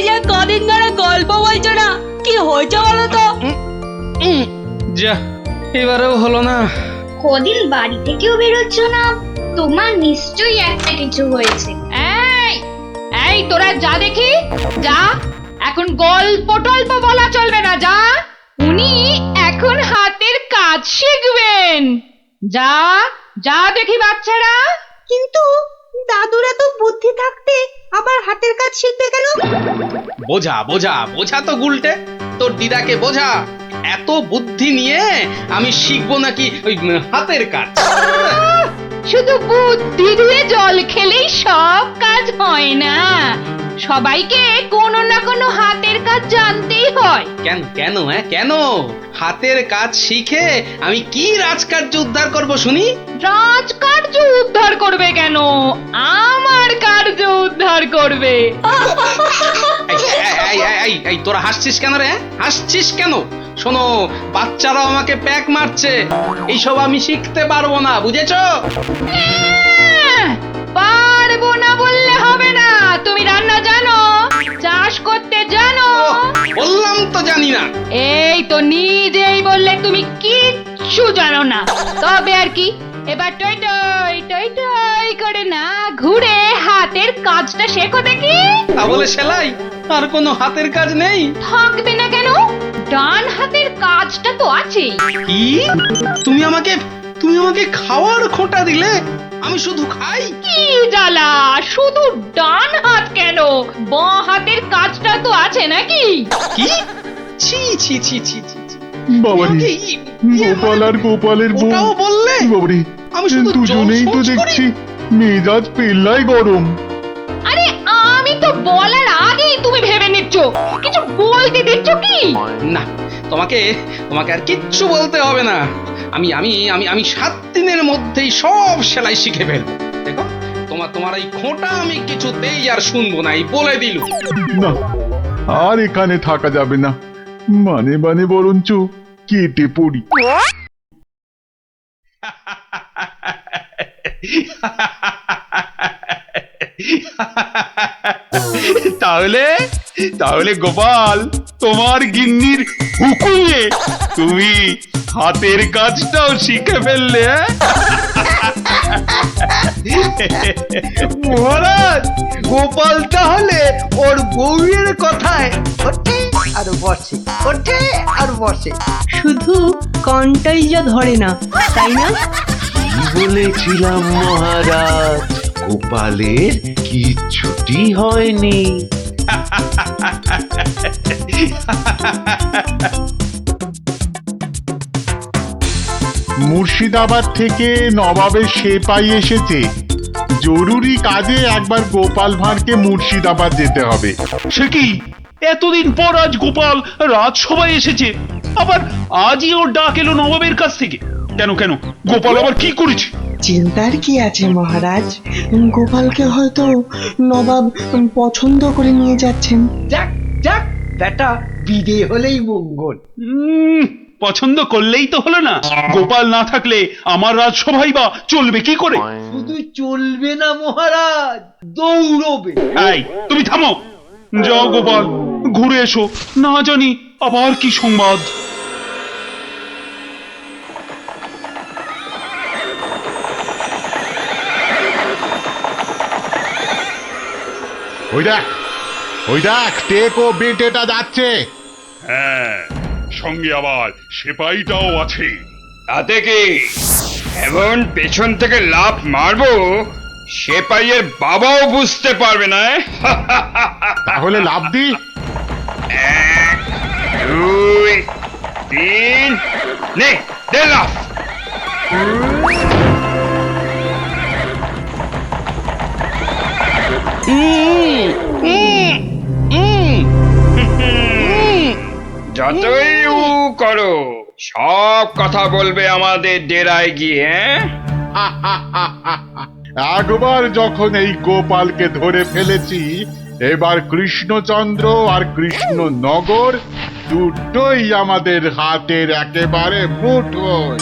ওই যে কদিন ধরে গল্প বলছো না, কি হয়েছে বলো তো? যা, এবারেও হলো না। কদিন বাড়ি থেকেও বেরোচ্ছ না, তোমার নিশ্চয়ই একটা কিছু হয়েছে। এই এই তোরা যা দেখি, যা। এখন গল্প টল্প বলা চলবে না, যা। উনি এখন হাতের কাজ শিখবেন। যা যা দেখি বাচ্চারা। কিন্তু দাদুরা তো বুদ্ধি থাকতে আবার হাতের কাজ শিখবে কেন? বোঝা বোঝা বোঝা তো গুলটে, তোর দিদাকে বোঝা। এত বুদ্ধি নিয়ে আমি শিখবো নাকি ওই হাতের কাজ? শুধু বুদ্ধি দিয়ে জল খেলেই সব কাজ হয় না, সবাইকে কোনো না কোনো হাতের কাজ জানতেই হয়। কেন কেন কেন? হাতের কাজ শিখে আমি কি রাজকার্য উদ্ধার করব শুনি? রাজকার্য উদ্ধার করবে কেন, আমার কার্য উদ্ধার করবে। এই তোরা হাসছিস কেন রে? হাসছিস কেন? শোনো, বাচ্চারাও আমাকে প্যাক মারছে, এইসব আমি শিখতে পারবো না, বুঝেছো? পারবো না বললে হবে না। তুমি রান্না জানো, চাষ করতে জানো? বললাম তো জানি না। এই তো নিজেই বললে তুমি কিচ্ছু জানো না। তবে আর কি, এবার টই টই টই টই করে না ঘুরে হাতের কাজটা শেখো দেখি। তা বলে সেলাই? আর কোনো হাতের কাজ নেই? থাকবে না কেন, ডান হাতের কাজটা তো আছেই। কি? তুমি আমাকে খাওয়ার খোঁটা দিলে? আমি শুধু খাই? কি জ্বালা, শুধু ডান হাত কেন, বাঁ হাতের কাজটা তো আছে নাকি? কি? ছি ছি ছি ছি ছি ছি। বাবারে, গোপাল আর গোপালের বউ, ওটাও বললে? বাবারে, আমি শুধু দুজনেই তো জোর সোচ করি। দেখছি মেজাজ পেল্লাই গরম। আরে আমি তো বলার আগেই তুমি ভেবে নিচ্ছ, কিছু বলতে দিচ্ছ কি? না, তোমাকে আর কিচ্ছু বলতে হবে না। আমি আমি আমি আমি 7 দিনের মধ্যেই সব সেলাই শিখে ফেলবো। দেখো, তোমার এই খোঁটা আমি কিছুতেই আর শুনবো না, এই বলে দিলু। না, আর এখানে থাকা যাবে না, মানে মানে বরঞ্চ কেটে পড়ি। তাহলে গোপাল, তোমার গিন্নির হুকুমে তুমি হাতের কাজটাও শিখে ফেললে? মহারাজ, গোপাল তাহলে ওর বউয়ের কথায় ওঠে আর বসে, ওঠে আর বসে। শুধু কনটাই যা ধরে না, তাই না? কি বলেছিলাম মহারাজ, গোপালের কিচ্ছুটি হয়নি। মুর্শিদাবাদ থেকে নবাবের সেপাই এসেছে, জরুরি কাজে একবার গোপাল ভাঁড়কে মুর্শিদাবাদ যেতে হবে। সে কি, এতদিন পর আজ গোপাল রাজসভায় এসেছে, আবার আজই ওর ডাক এলো নবাবের কাছ থেকে? কেন কেন, গোপাল আবার কি করেছে? চিন্তার কি আছে মহারাজ, গোপালকে হয়তো নবাব পছন্দ করে নিয়ে যাচ্ছেন। যাক যাক, বেটা বিদে হলেই মঙ্গল। পছন্দ করলেই তো হলো না, গোপাল না থাকলে আমার রাজসভাই বা চলবে কি করে? শুধু চলবে না মহারাজ, দৌড়বে। এই, তুমি থামো। যাও গোপাল, ঘুরে এসো, না জানি আবার কি সংবাদ। ওই দেখ টেকো বেটেটা যাচ্ছে। হ্যাঁ, সঙ্গে আবার সেপাইটাও আছে। তাতে কি, এমন পেছন থেকে লাফ মারবো সেপাইয়ের বাবাও বুঝতে পারবে না। তাহলে লাফ দি। 1, 2, 3, নে দে লাফ। যতই উ করো, সব কথা বলবে আমাদের ডেরায় গিয়ে। একবার যখন এই গোপালকে ধরে ফেলেছি, এবার কৃষ্ণচন্দ্র আর কৃষ্ণনগর দুটোই আমাদের হাতের একেবারে মুঠোয়।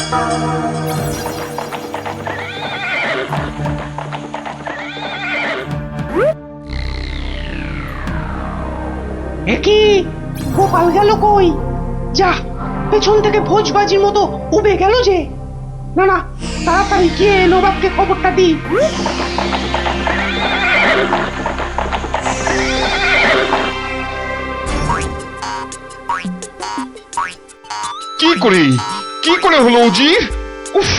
একি গোপাল গেল কই? যা, পেছন থেকে ভোজবাজির মতো উবে গেল যে। না না, তাড়াতাড়ি গিয়ে নবাবকে খবরটা দিই। কি করে হলো উজির? উফ,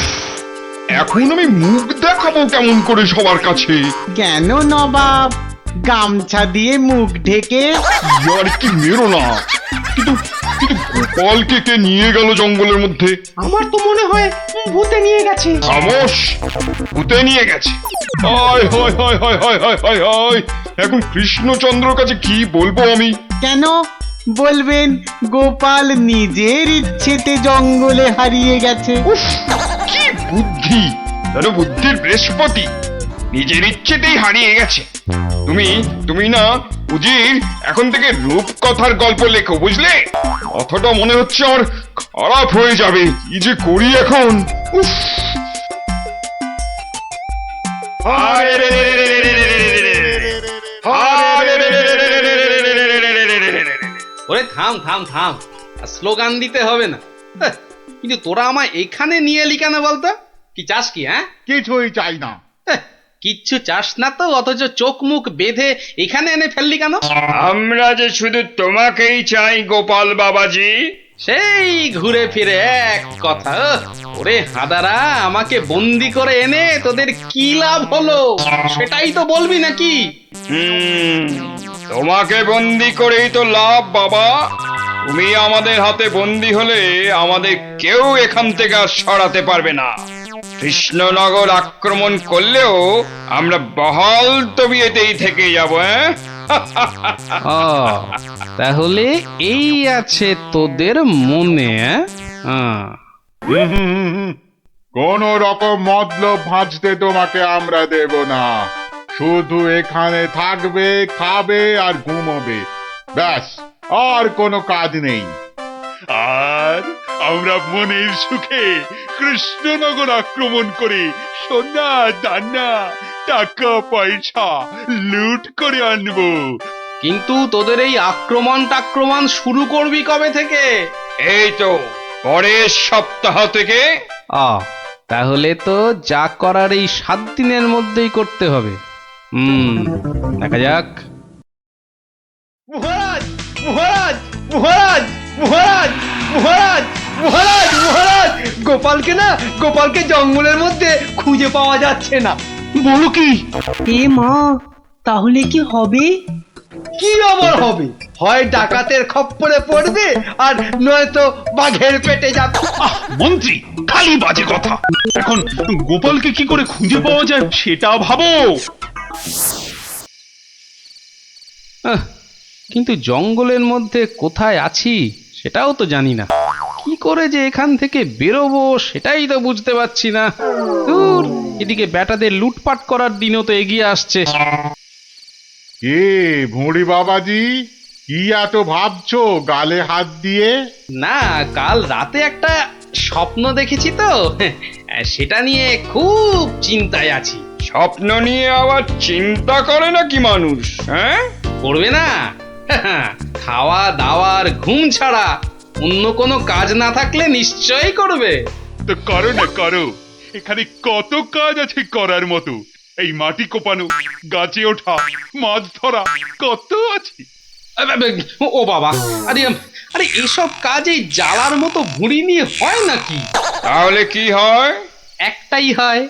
এখন আমি মুখ দেখাবো কেমন করে সবার কাছে? কেন নবাব, গামছা দিয়ে মুখ ঢেকে? আর কি মেরো না। কিন্তু কিন্তু গোপালকে কে নিয়ে গেল জঙ্গলের মধ্যে? আমার তো মনে হয় ভূতে নিয়ে গেছে। খামোশ, ভূতে নিয়ে গেছে। হায় হায় হায় হায় হায় হায় হায় হায়, এখন কৃষ্ণচন্দ্রর কাছে কি বলবো আমি? কেন বলবেন গোপাল নিজের ইচ্ছেতে জঙ্গলে হারিয়ে গেছে? উফ, কি বুদ্ধি! তাহলে বুদ্ধির বৃহস্পতি নিজের ইচ্ছেতেই হারিয়ে গেছে। তুমি না উজির, এখন থেকে রূপকথার গল্প লেখো, বুঝলে? কথাটা মনে হচ্ছে আমার খারাপ হয়ে যাবে। কি যে করি এখন! উফ! ওরে থাম থাম থাম, আর স্লোগান দিতে হবে না। হ্যাঁ, কিন্তু তোরা আমায় এখানে নিয়ে এলি কেন বলতো? কি চাস কি? হ্যাঁ, কিছুই চাই না। হ্যাঁ, কিচ্ছু চাস না তো, অথচ চোখ মুখ বেঁধে এখানে এনে ফেললি কেন? আমরা যে শুধু তোমাকেই চাই গোপাল বাবাজি। সেই ঘুরে ফিরে এক কথা। ওরে হাদারা, আমাকে বন্দি করে এনে তোদের কি লাভ হলো সেটাই তো বলবি নাকি? তোমাকে বন্দি করেই তো লাভ বাবা। তুমি আমাদের হাতে বন্দি হলে আমাদের কেউ এখান থেকে আর সরাতে পারবে না। কৃষ্ণনগর আক্রমণ করলেও আমরা বহাল তবিয়েতেই থেকে যাব। ও, তাহলে এই আছে তোদের মনে? কোন রকম মতলব ভাঁজতে তোমাকে আমরা দেব না। শুধু এখানে থাকবে, খাবে আর ঘুমোবে, ব্যাস, আর কোনো কাজ নেই। আর আমরা মনের সুখে কৃষ্ণনগর আক্রমণ করে সোনা দানা টাকা পয়সা লুট করে আনবো। কিন্তু তোদের এই আক্রমণ শুরু করবি কবে থেকে? এই তো পরের সপ্তাহ থেকে। তাহলে তো যা করার এই 7 দিনের মধ্যেই করতে হবে। দেখা যাক। মহারাজ মহারাজ মহারাজ মহারাজ মহারাজ মহারাজ মহারাজ, গোপালকে জঙ্গলের মধ্যে খুঁজে পাওয়া যাচ্ছে না। বলো কি? এ মা, তাহলে কি হবে? কি আবার হবে? হয় ডাকাতের খপ্পরে পড়বে, আর নয়তো বাঘের পেটে যাবে। মন্ত্রী, খালি বাজে কথা। এখন গোপালকে কি করে খুঁজে পাওয়া যায় সেটা ভাবো। কিন্তু জঙ্গলের মধ্যে কোথায় আছি সেটাও তো জানি না। কি করে যে এখান থেকে বেরোবো সেটাই তো বুঝতে পারছি না। দূর, এদিকে ব্যাটাদের লুটপাট করার দিনও তো এগিয়ে আসছে। কে ভুঁড়ি বাবাজি, কি এত ভাবছো গালে হাত দিয়ে? না, কাল রাতে একটা স্বপ্ন দেখেছি তো, সেটা নিয়ে খুব চিন্তায় আছি। স্বপ্ন নিয়ে আবার চিন্তা করে নাকি মানুষ? হ্যাঁ, করবে না? খাওয়া দাওয়ার ঘুম ছাড়া অন্য কোনো কাজ না থাকলে নিশ্চয়ই করবে। তো করো না, করো। এখানে কত কাজ আছে করার মতো। এই মাটি কোপানো, গাছে ওঠা, মাছ ধরা, কত আছে। ও বাবা, আরে আরে এসব কাজ এই জ্বালার মতো ভুঁড়ি নিয়ে হয় নাকি? তাহলে কি হয়? একটাই হয়,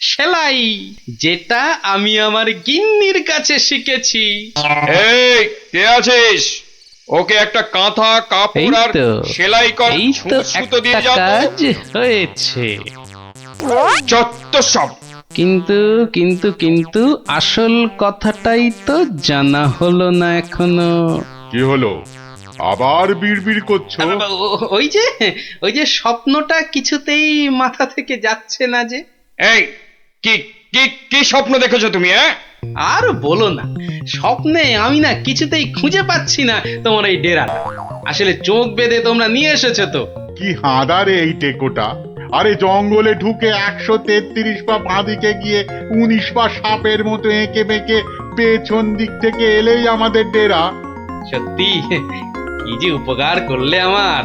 সেলাই, যেটা আমি আমার গিন্নির কাছে শিখেছি। এই কে আছিস? ওকে একটা কাঁথা কাপড় আর সেলাই কর, সুতো দিয়ে যাও। কাজ হয়েছে। যত সব। কিন্তু কিন্তু কিন্তু আসল কথাটাই তো জানা হলো না এখনো। কি হলো? আবার বিড়বিড় করছো? ওই যে স্বপ্নটা কিছুতেই মাথা থেকে যাচ্ছে না যে। এই কি কি কি স্বপ্ন দেখেছো তুমি? আর বলো না, স্বপ্নে আমি না কিছুতেই খুঁজে পাচ্ছি না তোমার এই ডেরাটা। আসলে চোখ বেঁধে তোমরা নিয়ে এসেছো তো। কি হাঁদারে এই টেকোটা! আরে জঙ্গলে ঢুকে 133 পা বাঁদিকে গিয়ে 19 পা সাপের মতো এঁকে বেঁকে পেছন দিক থেকে এলেই আমাদের ডেরা। সত্যি কি যে উপকার করলে আমার,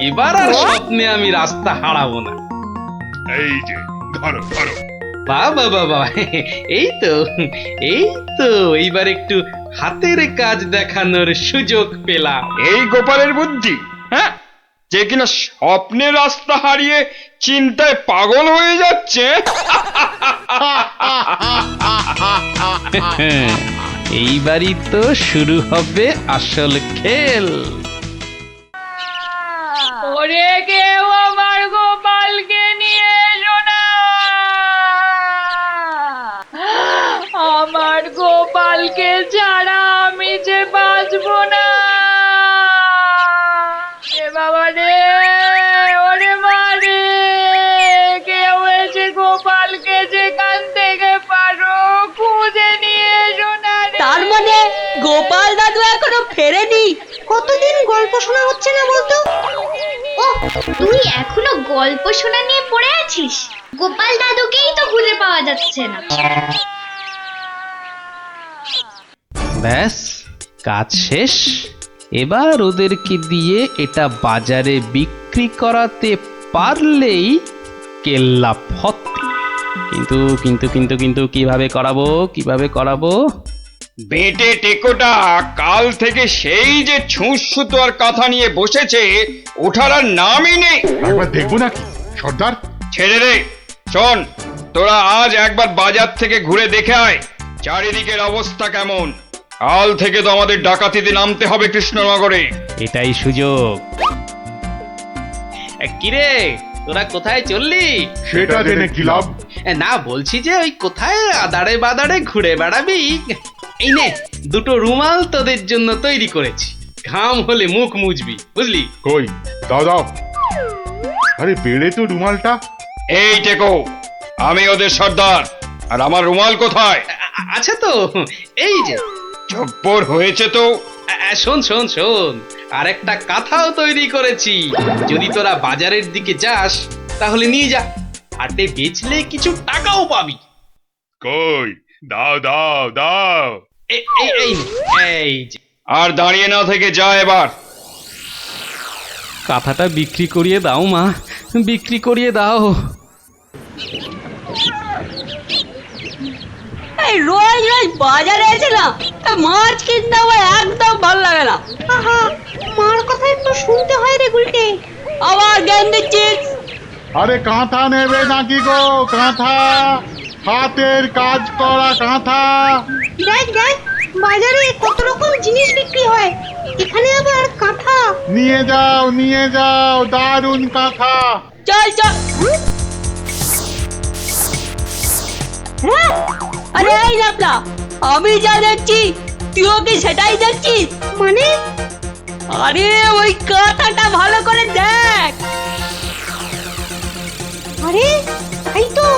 এবার আর স্বপ্নে আমি রাস্তা হারাবো না। এই যে ধরো ধরো। বাবা বাবা, এই তো এইবার একটু হাতের কাজ দেখানোর সুযোগ পেলাম। এই গোপালের বুদ্ধি, হ্যাঁ, যে কিনা স্বপ্নে রাস্তা হারিয়ে চিন্তায় পাগল হয়ে যাচ্ছে। এইবারই তো শুরু হবে আসল খেল। ওরে কেউ আমার গোপালকে নিয়ে এসো না, আমার গোপালকে ছাড়া আমি যে বাঁচবো না। এ বাবা রে, ওরে মা রে, কেউ এসে গোপালকে যেখান থেকে পারো খুঁজে নিয়ে এসো না রে। তার মানে গোপাল দাদু এখনো ফেরেনি? কতদিন গল্প শোনা হচ্ছে না বলতো? ও, তুই এখনো গল্প শোনা নিয়ে পড়ে আছিস? গোপাল দাদুকেই তো খুঁজে পাওয়া যাচ্ছে না। ব্যাস, কাজ শেষ। এবার ওদেরকে দিয়ে এটা বাজারে বিক্রি করাতে পারলেই কেল্লা ফতে। কিন্তু কিন্তু কিন্তু কিন্তু কিভাবে করাবো? বেটে টেকোটা কাল থেকে সেই যে ছুঁচ সুতো আর কাঁথা নিয়ে বসেছে, ওঠার আর নামই নেই। একবার দেখবো নাকি সর্দার? ছেড়ে রে, শোন, তোরা আজ একবার বাজার থেকে ঘুরে দেখে আয় চারিদিকের অবস্থা কেমন। কাল থেকে তো আমাদের ডাকাতিতে নামতে হবে কৃষ্ণনগরে। এটাই সুযোগ। কিরে, তোরা কোথায় চললি? সেটা জেনে কি লাভ? না, বলছি যে ওই কোথায় আদারে বাদারে ঘুরে বেড়াবি। এই নে, দুটো রুমাল তোদের জন্য তৈরি করেছি, ঘাম হলে মুখ মুছবি, বুঝলি? কই দাও দাও। আরে বেড়ে তো রুমালটা। এই টেকো, আমি ওদের সর্দার, আর আমার রুমাল কোথায়? আচ্ছা তো, এই যে। জব্বর হয়েছে তো। শোন, আর একটা কাঁথাও তৈরি করেছি। যদি তোরা বাজারের দিকে যাস তাহলে নিয়ে যা, হাটে বেচলে কিছু টাকাও পাবি। কই দাও দাও দাও। এই যে। আর দাঁড়িয়ে না থেকে যা এবার। কাঁথাটা বিক্রি করিয়ে দাও মা, বিক্রি করিয়ে দাও। এই রোজ রোজ বাজারে এসে না মাছ কিনতে আমার একদম ভালো লাগে না। আহা, মার কথা একটু শুনতে হয় রে গুলটে। আবার জ্ঞান দিচ্ছিস? আরে কাঁথা নেবে নাকি গো? কাঁথা, হাতের কাজ করা কাঁথা। দেখ বাজারে কত রকম জিনিস বিক্রি হয়, এখানে আবার কাঁথা। নিয়ে যাও দারুণ কাঁথা। চল। হ্যাঁ, আরে এই লাপলা, আমি যা দেখছি তুইও কি সেটাই দেখছিস? মানে? আরে ওই কাঁথাটা ভালো করে দেখ। আরে তাই তো।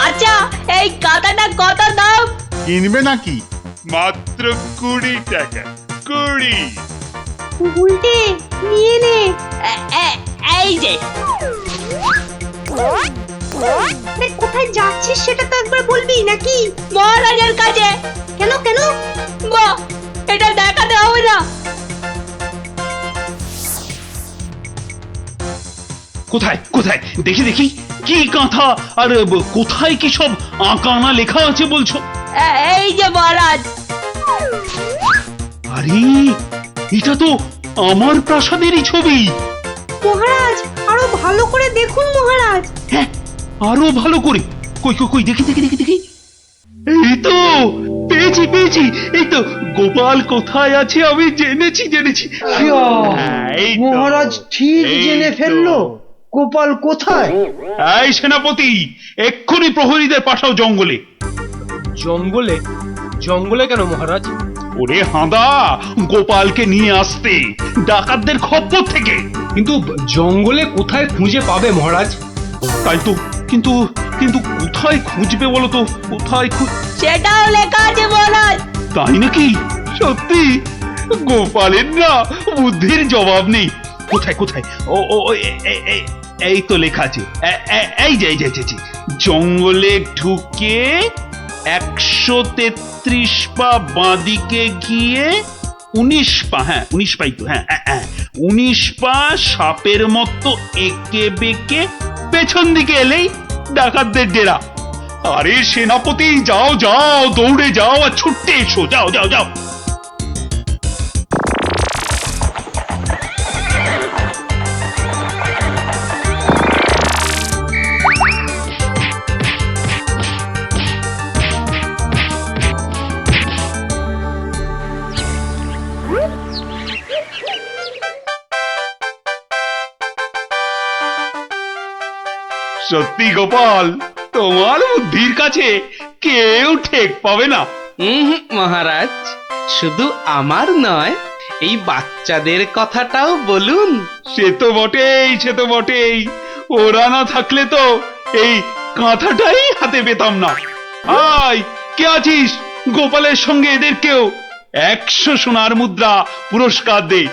আচ্ছা, এই কাঁথাটা কত দাম? কিনবে নাকি? মাত্র 20 টাকা। 20। গুলটে নিয়ে নে। এই যে। কোথায় যাচ্ছিস সেটা তো একবার বলবি নাকি? মহারাজের কাছে। কেন? বাহ, এটা দেখাতে হবে না? কোথায় দেখি কি কাঁথা, আর কোথায় কি সব আঁকানা লেখা আছে বলছো? এই যে মহারাজ। আরে এটা তো আমার প্রাসাদেরই ছবি। মহারাজ, আরো ভালো করে দেখুন মহারাজ। হ্যাঁ, আরো ভালো করে। কই দেখি। এই তো পেয়েছি। এই তো গোপাল কোথায় আছে আমি জেনেছি। এই তো, মহারাজ ঠিক এই জেনে তো। ফেললো গোপাল কোথায়। এই সেনাপতি, এক্ষুনি প্রহরীদের পাঠাও জঙ্গলে। জঙ্গলে কেন মহারাজ? ওরে হাঁদা, গোপালকে নিয়ে আসতে ডাকাতদের খপ্পর থেকে। কিন্তু জঙ্গলে কোথায় খুঁজে পাবে মহারাজ? তাই তো, কিন্তু কোথায় খুঁজবে বলো তো? সেটাও লেখা আছে মহারাজ। তাই নাকি? সত্যি? গোপালের না বুদ্ধির জবাব নেই। কোথায়? এই তো লেখা আছে। এই যে জঙ্গলে ঢুকে 133 পা বাঁদিকে গিয়ে 19 পা, হ্যাঁ 19 পাই তো, হ্যাঁ 19 পা সাপের মতো এঁকে বেঁকে পেছন দিকে এলেই ডাকাতদের ডেরা। আরে সেনাপতি, যাও যাও, দৌড়ে যাও আর ছুটতে এসো, যাও যাও যাও। সত্যি গোপাল, তোমার বুদ্ধির কাছে কেউ ঠেক পাবে না। মহারাজ, শুধু আমার নয়, এই বাচ্চাদের কথাটাও বলুন। সে তো বটেই, সে তো বটেই। ওরা না থাকলে তো এই কাঁথাটাই হাতে পেতাম না। আয়, কে আছিস? গোপালের সঙ্গে এদেরকেও 100 সোনার মুদ্রা পুরস্কার দে।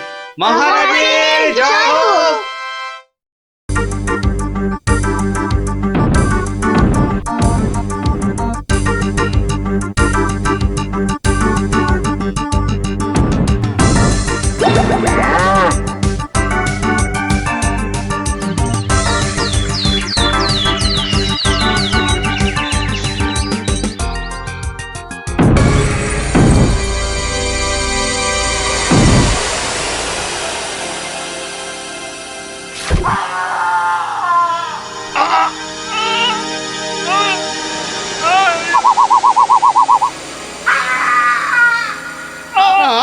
মহারাজের জয় হোক।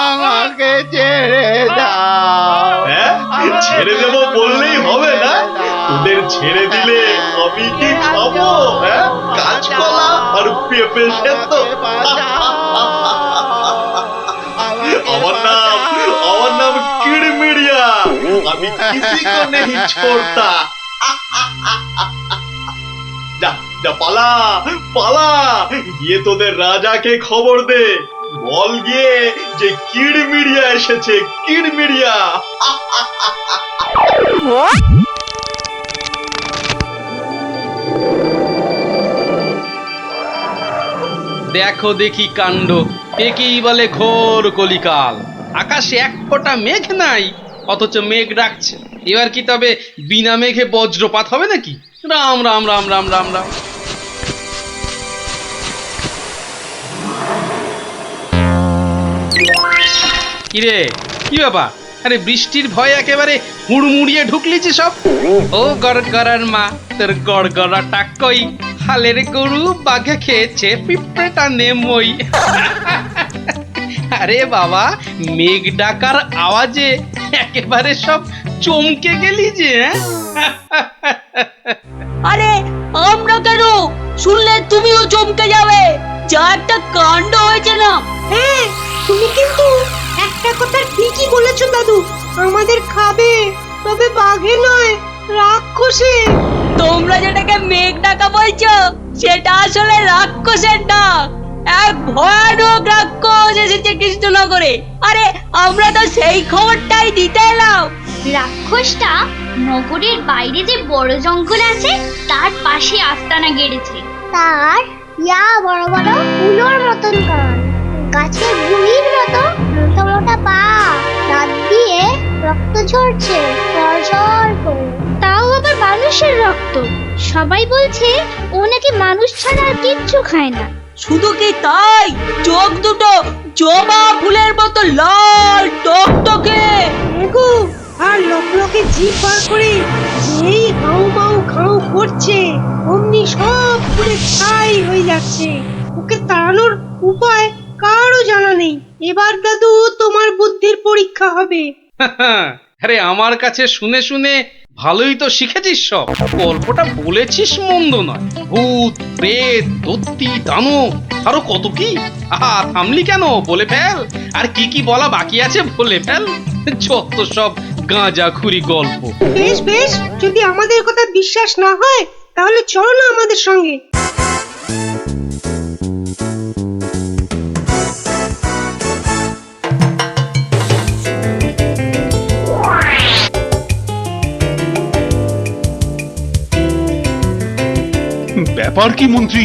আমাকে ছেড়ে দাও। ছেড়ে দেবো বললেই হবে না? তোদের ছেড়ে দিলে আমি কি খাবো? কাঁচকলা আর পেঁপে সেদ্ধ? আমার নাম কিড়মিড়িয়া। আমি কিসি কো নেহি ছোড়তা। যা যা, পালা পালা, গিয়ে তোদের রাজাকে খবর দে। বল গিয়ে যে কিড়মিড়িয়া এসেছে, কিড়মিড়িয়া। দেখো দেখি কাণ্ড, একেই বলে ঘোর কলিকাল। আকাশে এক ফোঁটা মেঘ নাই, অথচ মেঘ ডাকছে। এবার কি তবে বিনা মেঘে বজ্রপাত হবে নাকি? রাম রাম রাম রাম রাম রাম। কিরে, কি ব্যাপার? আরে বৃষ্টির ভয়ে একেবারে হুড়মুড়িয়ে ঢুকলি যে সব। ও গড়গড়ার মা, তোর গড়গড়াটা কই? হালের গরু বাঘে খেয়েছে, পিঁপড়েটা নেমই। আরে বাবা, মেঘ ডাকার আওয়াজে একেবারে সব চমকে গেলি যে। আরে আমরা কেন? শুনলে তুমিও চমকে যাবে। যা একটা কাণ্ড হয়েছে না। হ্যাঁ, তুমি কিন্তু একটা কথা ঠিকই বলেছো দাদু। আমাদের খাবে, তবে বাঘে নয়, রাক্ষসে। তোমরা যেটাকে মেঘ ডাকা বলছো, সেটা আসলে রাক্ষসের ডাক। এক ভয়ানক রাক্ষস এসেছে কৃষ্ণনগরে। আরে আমরা তো সেই খবরটাই দিতে এলাম। রাক্ষসটা নগরের বাইরে যে বড় জঙ্গল আছে তার পাশে আস্তানা গেড়েছে। তার বড় বড় উলোর মতন কান, গাছের গুড়ির মতো মোটা মোটা পা, দাঁত দিয়ে রক্ত ঝরছে ঝরঝর করে। তাও আবার মানুষের রক্ত। সবাই বলছে ও নাকি মানুষ ছাড়া আর কিচ্ছু খায় না। শুধু কি তাই, চোখ দুটো জবা ফুলের মতো লাল টকটকে, আর লোকে জিভ বার করে যেই হাউ মাউ খাউ করছে, অমনি সব পুরে ছাই হয়ে যাচ্ছে। ওকে তাড়ানোর উপায় কারও জানা নেই। এবার দাদু, তোমার বুদ্ধির পরীক্ষা হবে। আরে আমার কাছে শুনে শুনে ভালোই তো শিখেছিস সব। গল্পটা বলেছিস মন্দ নয়। ভূত, প্রেত, দত্তি, দানব, আরো কত কি। থামলি কেন? বলে ফেল। আর কি কি বলা বাকি আছে বলে ফেল। যত সব গাঁজাখুরি গল্প। বেশ বেশ, যদি আমাদের কথা বিশ্বাস না হয় তাহলে চলো না আমাদের সঙ্গে। ব্যাপার কি মন্ত্রী?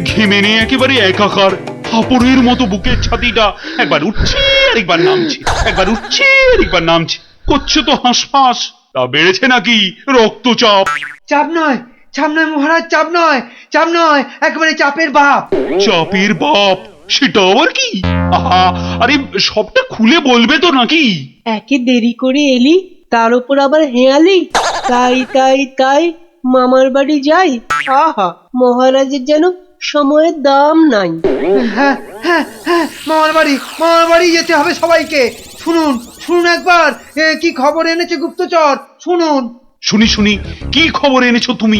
ঘেমে নিয়ে একেবারে একাকার, হাঁপড়ের মতো বুকের ছাতিটা একবার উঠছে আর একবার নামছে, একবার উঠছে আর একবার নামছে, করছে তো হাঁসফাঁস। তা বেড়েছে নাকি রক্তচাপ? চাপ নয়, চাপ নয় মহারাজ, চাপ নয়, চাপ নয়, একেবারে চাপের বাপ। চাপের বাপ? সেটা আবার কি? আহা, আরে সবটা খুলে বলবে তো নাকি? একে দেরি করে এলি, তার উপর আবার হেয়ালি। তাই তাই তাই মামার বাড়ি যাই। আহা, মহারাজের যেন সময়ের দাম নাই। হ্যাঁ হ্যাঁ হ্যাঁ, মামার বাড়ি যেতে হবে সবাইকে। শুনুন শুনুন একবার, কি খবর এনেছে গুপ্তচর, শুনুন। শুনি শুনি, কি খবর এনেছো তুমি?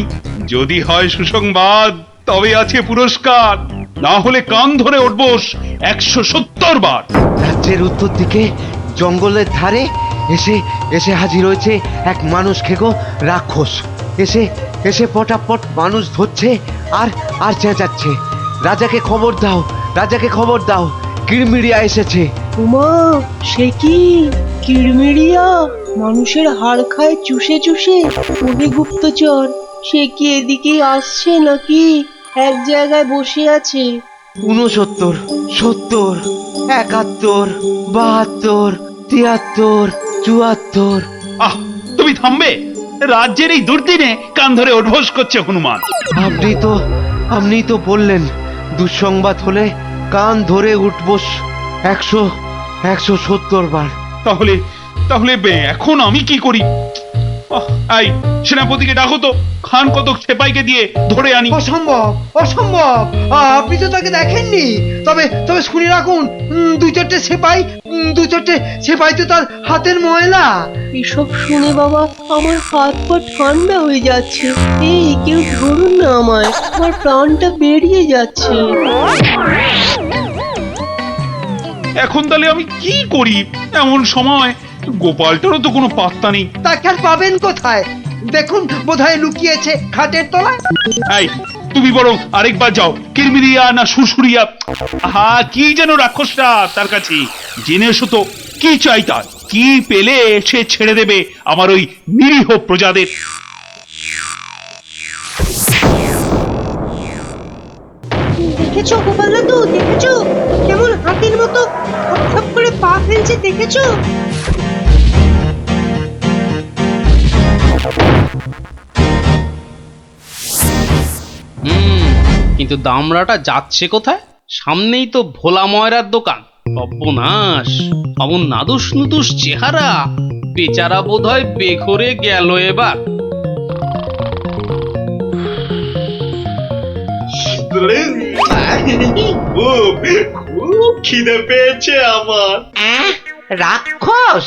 যদি হয় সুসংবাদ তবে আছে পুরস্কার, না হলে কান ধরে উঠবোস 170 বার। রাজ্যের উত্তর দিকে জঙ্গলের ধারে এসে এসে হাজির হয়েছে এক মানুষ খেকো রাক্ষস। এসে এসে পটাপট মানুষ ধরছে আর আর চেঁচাচ্ছে, রাজাকে খবর দাও, রাজাকে খবর দাও, কিরমিরিয়া এসেছে। উমা, সে কি কিরমিরিয়া? মানুষের হাড় খায় চুষে চুষে। ওরে গুপ্তচর, সে কি এদিকে আসছে নাকি এক জায়গায় বসে আছে? 69, 70, 71, 72, 73, 74। আহ, তুমি থামবে? রাজ্যের এই দুর্দিনে কান ধরে উঠবোস করছে হনুমান। আপনি তো বললেন দুঃসংবাদ হলে কান ধরে উঠবোস 170 বার। তাহলে তাহলে এখন আমি কি করি? এই সেনাপতিকে ডাকো তো, খান কতক সেপাইকে দিয়ে ধরে আনি। অসম্ভব, অসম্ভব, আপনি তো তাকে দেখেননি। তবে তবে শুনে রাখুন, দুই চারটে সেপাই তো তার হাতের ময়লা। এসব শুনে বাবা আমার হাত পা ঠান্ডা হয়ে যাচ্ছে। এই কেউ ধরুন না আমায়, আমার প্রাণটা বেরিয়ে যাচ্ছে। এখন তাহলে আমি কি করি? এমন সময় গোপালটারও তো কোনো পাত্তা নেই। তাকে আর পাবেন কোথায়? দেখুন বোধহয় লুকিয়েছে খাটের তলায়। এই তুমি বরং আরেকবার যাও, কিরমিরিয়া না সুরসুরিয়া, হা কি যেন রাক্ষসটা, তার কাছে জেনে এসো তো কি চাই তার, কি পেলে সে ছেড়ে দেবে আমার ওই নিরীহ প্রজাদের। দেখেছো গোপাল দাদু, দেখেছো কেমন হাতির মতো খপ করে পা ফেলছে, দেখেছো? কিন্তু দামড়াটা যাচ্ছে কোথায়? সামনেই তো ভোলা ময়রার দোকান। সর্বনাশ, অমন নাদুস নুদুস চেহারা, বেচারা বোধহয় বেঘরে গেল এবার। খুব খিদে পেয়েছে আমার। রাক্ষস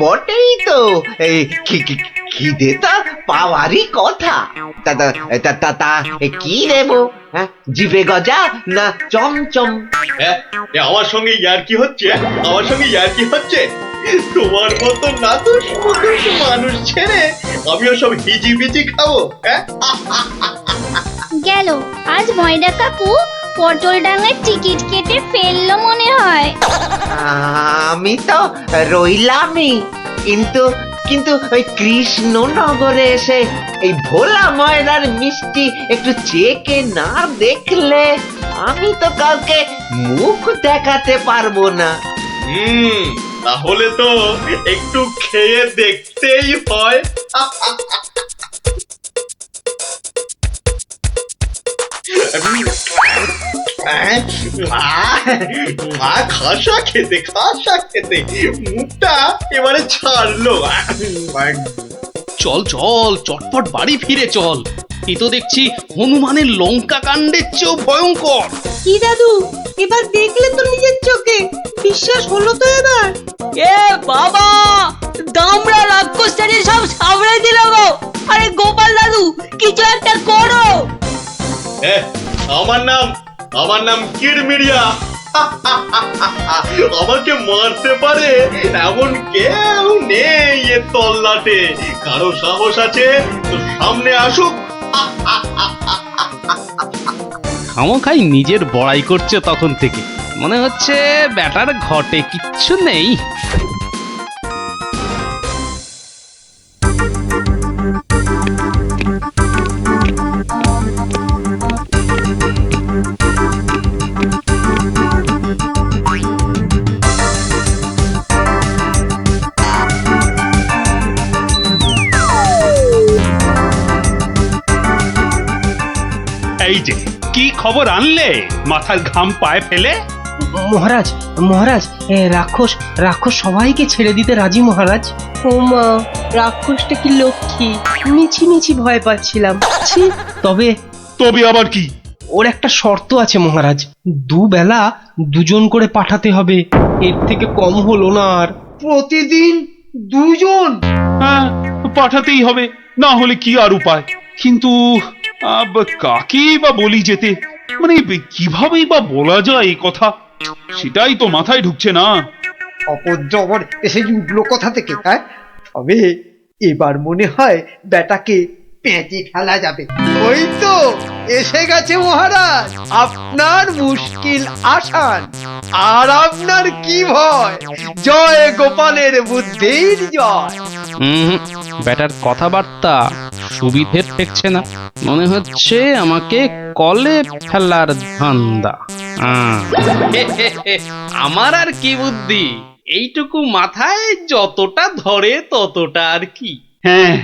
বটেই তো, এই খিদে তা পাওয়ারই কথা। তা কি দেবো? জিভে গজা না চমচম? আমার সঙ্গে ইয়ার্কি হচ্ছে, আমার সঙ্গে ইয়ার্কি হচ্ছে। তোমার মতো নাদুস মুদুস মানুষ ছেড়ে আমিও সব হিজিবিজি খাবো? গেল আজ ময়দা কাকু পটল ডাঙায় টিকিট কেটে ফেললো মনে হয়। আমি তো রইলামই, কিন্তু কিন্তু ওই কৃষ্ণনগরে এসে এই ভোলা ময়দার মিষ্টি একটু চেকে না দেখলে আমি তো কাউকে মুখ দেখাতে পারবো না। তাহলে তো একটু খেয়ে দেখতেই হয়। খাসা খেতে মুখটা এবারে ছাড়লো। চল চল, চটপট বাড়ি ফিরে চল। এ তো দেখছি হনুমানের লঙ্কা কাণ্ডের চেয়েও ভয়ঙ্কর। কি দাদু, এবার দেখলে তো নিজের চোখে? বিশ্বাস হলো তো এবার? এ বাবা, দামড়া রাক্ষসটাকে সব সামনে দিল গো। আরে গোপাল দাদু, কিছু একটা করো। আমার নাম কিরমিরিয়া। আমাকে মারতে পারে এমন কেউ নেই এ তল্লাটে। কারো সাহস আছে তো সামনে আসুক। খামোখাই নিজের বড়াই করছে তখন থেকে। মনে হচ্ছে ব্যাটার ঘটে কিচ্ছু নেই। এই যে কি খবর আনলে মাথার ঘাম পায়ে ফেলে? মহারাজ মহারাজ রাক্ষস রাক্ষস সবাইকে ছেড়ে দিতে রাজি মহারাজ। ও মা, রাক্ষসটা কি লক্ষ্মী, মিছি মিছি ভয় পাচ্ছিলাম। ছি, তবে তবে আবার কি? ওর একটা শর্ত আছে মহারাজ, দুবেলা দুজন করে পাঠাতে হবে, এর থেকে কম হলো না আর। প্রতিদিন দুজন? হ্যাঁ, পাঠাতেই হবে, না হলে কি আর উপায়। কিন্তু কাকেই বা বলি যেতে, মানে কিভাবেই বা বলা যায় এই কথা, সেটাই তো মাথায় ঢুকছে না। অপদ্রবর এসে উঠলো কথা থেকে। হ্যাঁ, তবে এবার মনে হয় বেটাকে পেঁচে ফেলা যাবে। ওই তো এসে গেছে মহারাজ, আপনার মুশকিল আসান। আর আপনার কি ভয়? জয় গোপালের বুদ্ধির জয়। ব্যাটার কথাবার্তা সুবিধে ঠেকছে না, মনে হচ্ছে আমাকে কলে ফেলার ধান্দা। আমার আর কি বুদ্ধি, এইটুকু মাথায় যতটা ধরে ততটা আর কি। হ্যাঁ,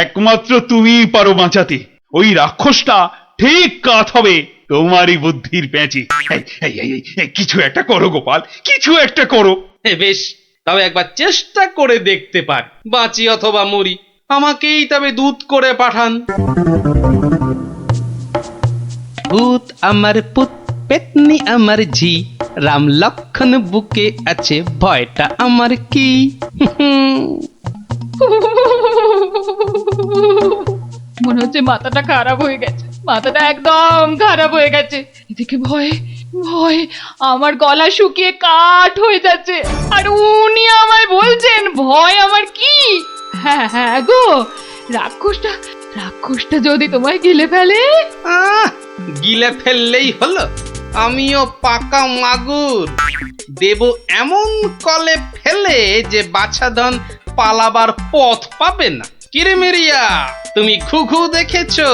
একমাত্র তুমিই পারো বাঁচাতে। ওই রাক্ষসটা ঠিক কাত হবে তোমারই বুদ্ধির প্যাঁচে। কিছু একটা করো গোপাল, কিছু একটা করো। বেশ, তবে একবার চেষ্টা করে দেখতে পার, বাঁচি অথবা মরি। আমাকেই তবে দূত করে পাঠান। ভূত আমার পুত, পেতনি আমার ঝি, রাম লক্ষণ বুকে আছে, ভয়টা আমার কি। মনে হচ্ছে মাথাটা খারাপ হয়ে গেছে, মাথাটা একদম খারাপ হয়ে গেছে। এদিকে ভয়ে ভয়ে আমার গলা শুকিয়ে কাঠ হয়ে যাচ্ছে, আর উনি আমায় বলছেন ভয় আমার কি। হ্যাঁ হ্যাঁ গো, রাক্ষসটা যদি তোমায় গিলে ফেলে। গিলে ফেললেই হলো, আমিও পাকা মাগুর, দেব এমন কলে ফেলে যে বাছাধন পালাবার পথ পাবে না। কিরেমেরিয়া, তুমি ঘুঘু দেখেছো,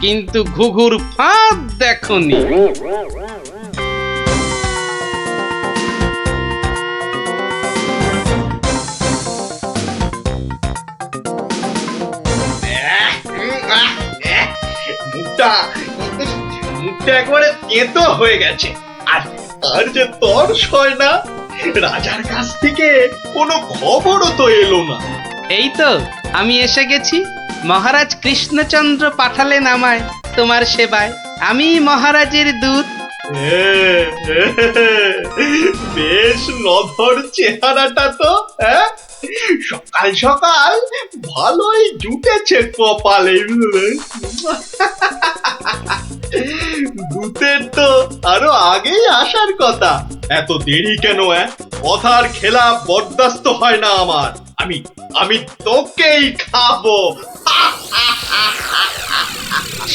কিন্তু ঘুঘুর ফাঁদ দেখোনি। মুখটা একবারে তেতো হয়ে গেছে, আর আর যে তর্স হয় না। রাজার কাছ থেকে কোনো খবরও তো এলো না। এই তো আমি এসে গেছি, মহারাজ কৃষ্ণচন্দ্র পাঠালেন আমায় তোমার সেবায়, আমি মহারাজের দূত। বেশ নধর চেহারাটা তো। হ্যাঁ, সকাল সকাল ভালোই জুটেছে কপালে। দূতের তো আরো আগেই আসার কথা, এত দেরি কেন? কথার খেলাপ বরদাস্ত হয় না আমার। আমি তোকেই খাবো।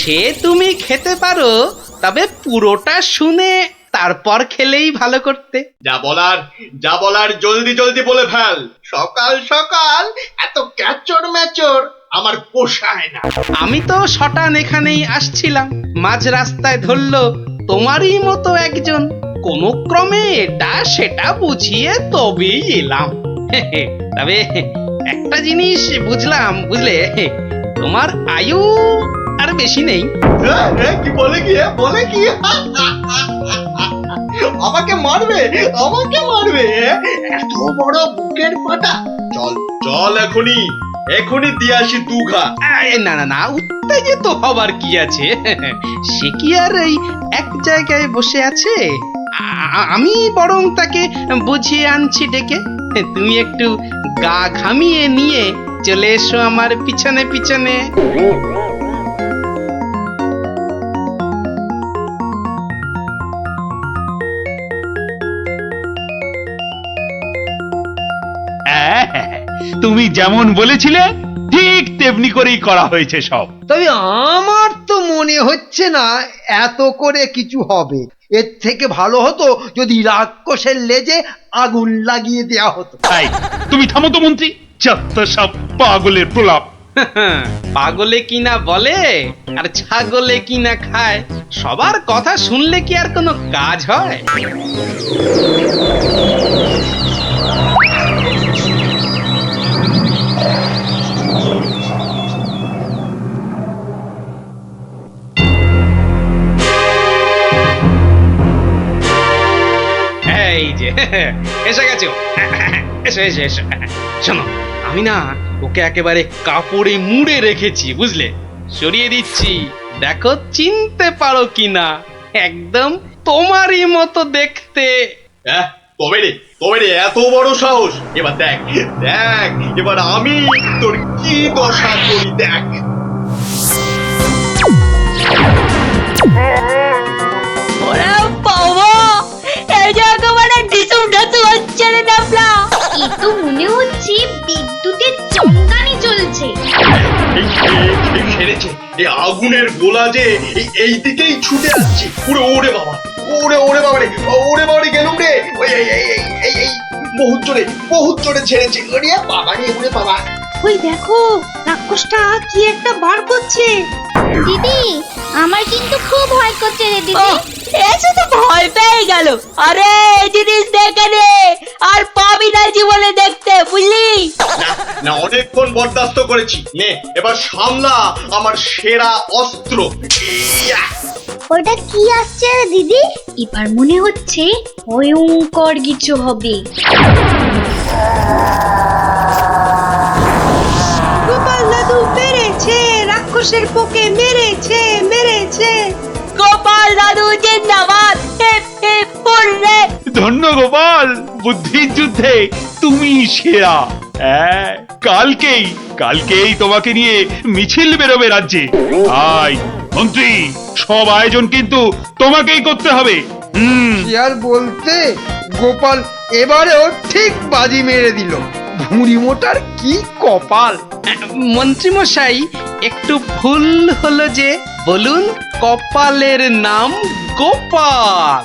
সে তুমি খেতে পারো, তবে পুরোটা শুনে তারপর খেলেই ভালো করতে। যা বলার জলদি জলদি বলে ফেল। সকাল সকাল এত ক্যাচড় ম্যাচড় আমার পোষায় না। আমি তো শটান এখানেই আসছিলাম, মাঝ রাস্তায় ধরলো তোমারই মতো একজন, কোনো ক্রমে এটা সেটা বুঝিয়ে তবেই এলাম। তবে একটা জিনিস বুঝলাম, বুঝলে, তোমার আয়ু আর বেশি নেই। কি বলে কি আমাকে মারবে? এত বড় বুকের পাটা? চল এখনই দিয়ে আসি দুঘা। না না না, উত্তেজিত হবার কি আছে? সে কি আর এই এক জায়গায় বসে আছে? আমি বরং তাকে বুঝিয়ে আনছি ডেকে। তুমি একটু গা ঘামিয়ে নিয়ে চলে এসো আমার পিছনে পিছনে। তুমি যেমন বলেছিলে ঠিক তেমনি করেই করা হয়েছে সব। তবে আমার তো মনে হচ্ছে না এত করে কিছু হবে। এর থেকে ভালো হতো যদি রাক্ষসের লেজে আগুন লাগিয়ে দেয়া হতো। তাই তুমি থামো তো মন্ত্রী, যত সব পাগলের প্রলাপ। পাগলে কিনা বলে আর ছাগলে কিনা খায়, সবার কথা শুনলে কি আর কোনো কাজ হয়? এসে গেছো। এসো এসো এসো। শোনো, আমি না ওকে একেবারে কাপড়ে মুড়ে রেখেছি, বুঝলে? সরিয়ে দিচ্ছি, দেখো চিনতে পারো কিনা। একদম তোমারই মতো দেখতে। তবে রে এত বড় সাহস! এবার দেখ দেখ, এবার আমি তোর কি দশা করি দেখ। ওরে বাবা, এই যে একেবারে ডিসুম ঢাসু হচ্ছে রে ডাবলা। এ তো মনে হচ্ছে বিদ্যুতের চমকানি চলছে। এই সেরেছে, এই আগুনের গোলা যে এই দিকেই ছুটে আসছে। ওরে বাবা, ওরে বাবা রে, ওরে বাবা রে, গেলুম রে। এই বহুত জোরে ছেড়েছে। ওরে বাবা রে, ওরে বাবা। ওই দেখো, রাক্ষসটা কি একটা বার করছে। দিদি, আমার কিন্তু খুব ভয় করছে রে দিদি। এসে তো ভয় পেয়ে গেল। আরে এই জিনিস দেখে নে, আর পাবি না জীবনে দেখতে, বুঝলি? না, অনেকক্ষণ বরদাস্ত করেছি। নে এবার সামলা আমার সেরা অস্ত্র। ইয়া! ওটা কি আসছে রে দিদি? এবার মনে হচ্ছে ভয়ঙ্কর কিছু হবে। গোপাল দাদু মেরেছে, রাক্ষসের পোকে মেরেছে। গোপাল দাদু জিন্দাবাদ। Hip hip hurray. ধন্য গোপাল, বুদ্ধির যুদ্ধে তুমি সেরা। কালকেই তোমাকে নিয়ে মিছিল বেরোবে রাজ্যে। মন্ত্রী, সব আয়োজন কিন্তু তোমাকেই করতে হবে। আর বলতে, গোপাল এবারেও ঠিক বাজি মেরে দিল। ভুঁড়ি মোটার কি কপাল! মন্ত্রী মশাই, একটু ভুল হলো যে। বলুন, কপালের নাম গোপাল।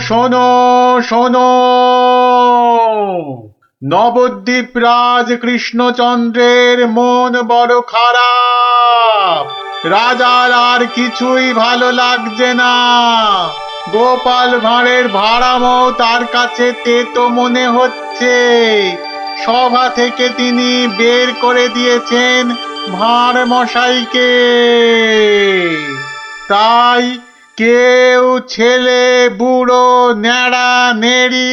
শোনো শোনো, নবদ্বীপ রাজ কৃষ্ণচন্দ্রের মন বড় খারাপ। রাজার আর কিছুই ভালো লাগছে না। গোপাল ভাঁড়ের ভাড়ামো তার কাছে তেতো মনে হচ্ছে। সভা থেকে তিনি বের করে দিয়েছেন ভাঁড় মশাইকে। তাই কেউ, ছেলে বুড়ো ন্যাড়া নেড়ি,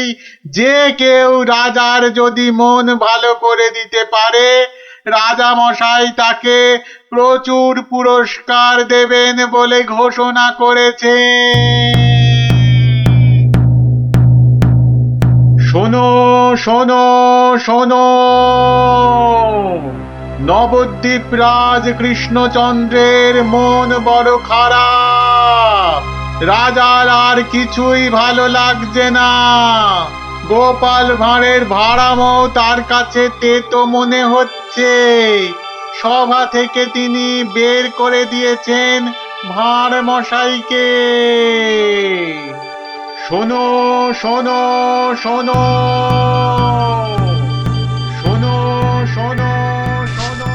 যে কেউ রাজার যদি মন ভালো করে দিতে পারে, রাজা মশাই তাকে প্রচুর পুরস্কার দেবেন বলে ঘোষণা করেছে। শোনো শোনো শোনো, নবদ্বীপ রাজ কৃষ্ণচন্দ্রের মন বড় খারাপ। রাজার আর কিছুই ভালো লাগছে না। গোপাল ভাঁড়ের ভাড়ামো তার কাছে তেতো মনে হচ্ছে। সভা থেকে তিনি বের করে দিয়েছেন ভাঁড় মশাইকে। শোনো শোনো শোনো, শোনো শোনো শোনো।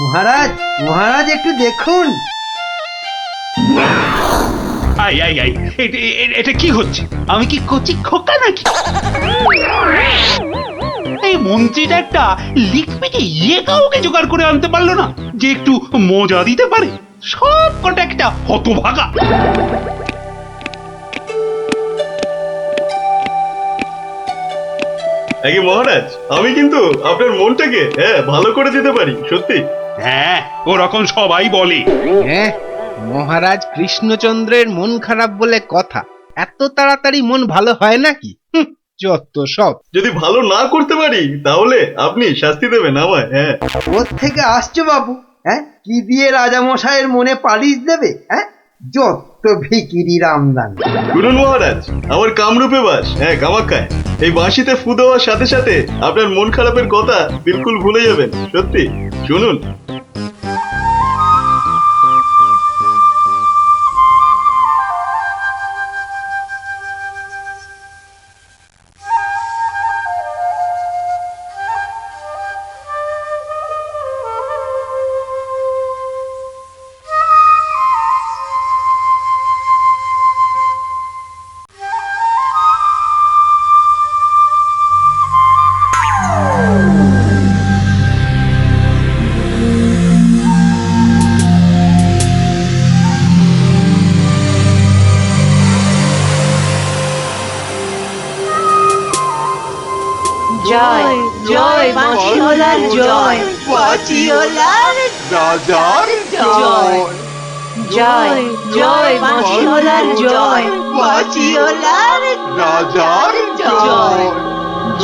মহারাজ মহারাজ একটু দেখুন। আই আই আই এটা কি হচ্ছে? আমি কি কচি খোকা নাকি? এই মন্ত্রীটা একটা লিখবে যে কাউকে জোগাড় করে আনতে পারলো না যে একটু মজা দিতে পারে। সব কটা একটা হতভাগা। আগে মহারাজ, আমি কিন্তু আপনার মনটাকে ভালো করে দিতে পারি, সত্যি। হ্যাঁ, ওরকম সবাই বলে। হ্যাঁ, মহারাজ কৃষ্ণচন্দ্রের মন খারাপ বলে কথা। এত তাড়াতাড়ি মন ভালো হয় নাকি? যত সব। যদি ভালো না করতে পারি তাহলে আপনি শাস্তি দেবেন আমায়। হ্যাঁ, ওর থেকে আসছো বাবু? হ্যাঁ, কি দিয়ে রাজামশাইয়ের মনে পালিশ দেবে? হ্যাঁ, যত ভিকিরি রামদান। শুনুন মহারাজ, আমার কামরূপে বাস, কামাখ্যায়। এই বাঁশিতে ফু দেওয়ার সাথে সাথে আপনার মন খারাপের কথা বিলকুল ভুলে যাবেন, সত্যি। শুনুন। জয় জয় মাছিওলার জয়, মাছিওলার রাজার জয়। জয় জয় মাছিওলার জয়, মাছিওলার রাজার জয়।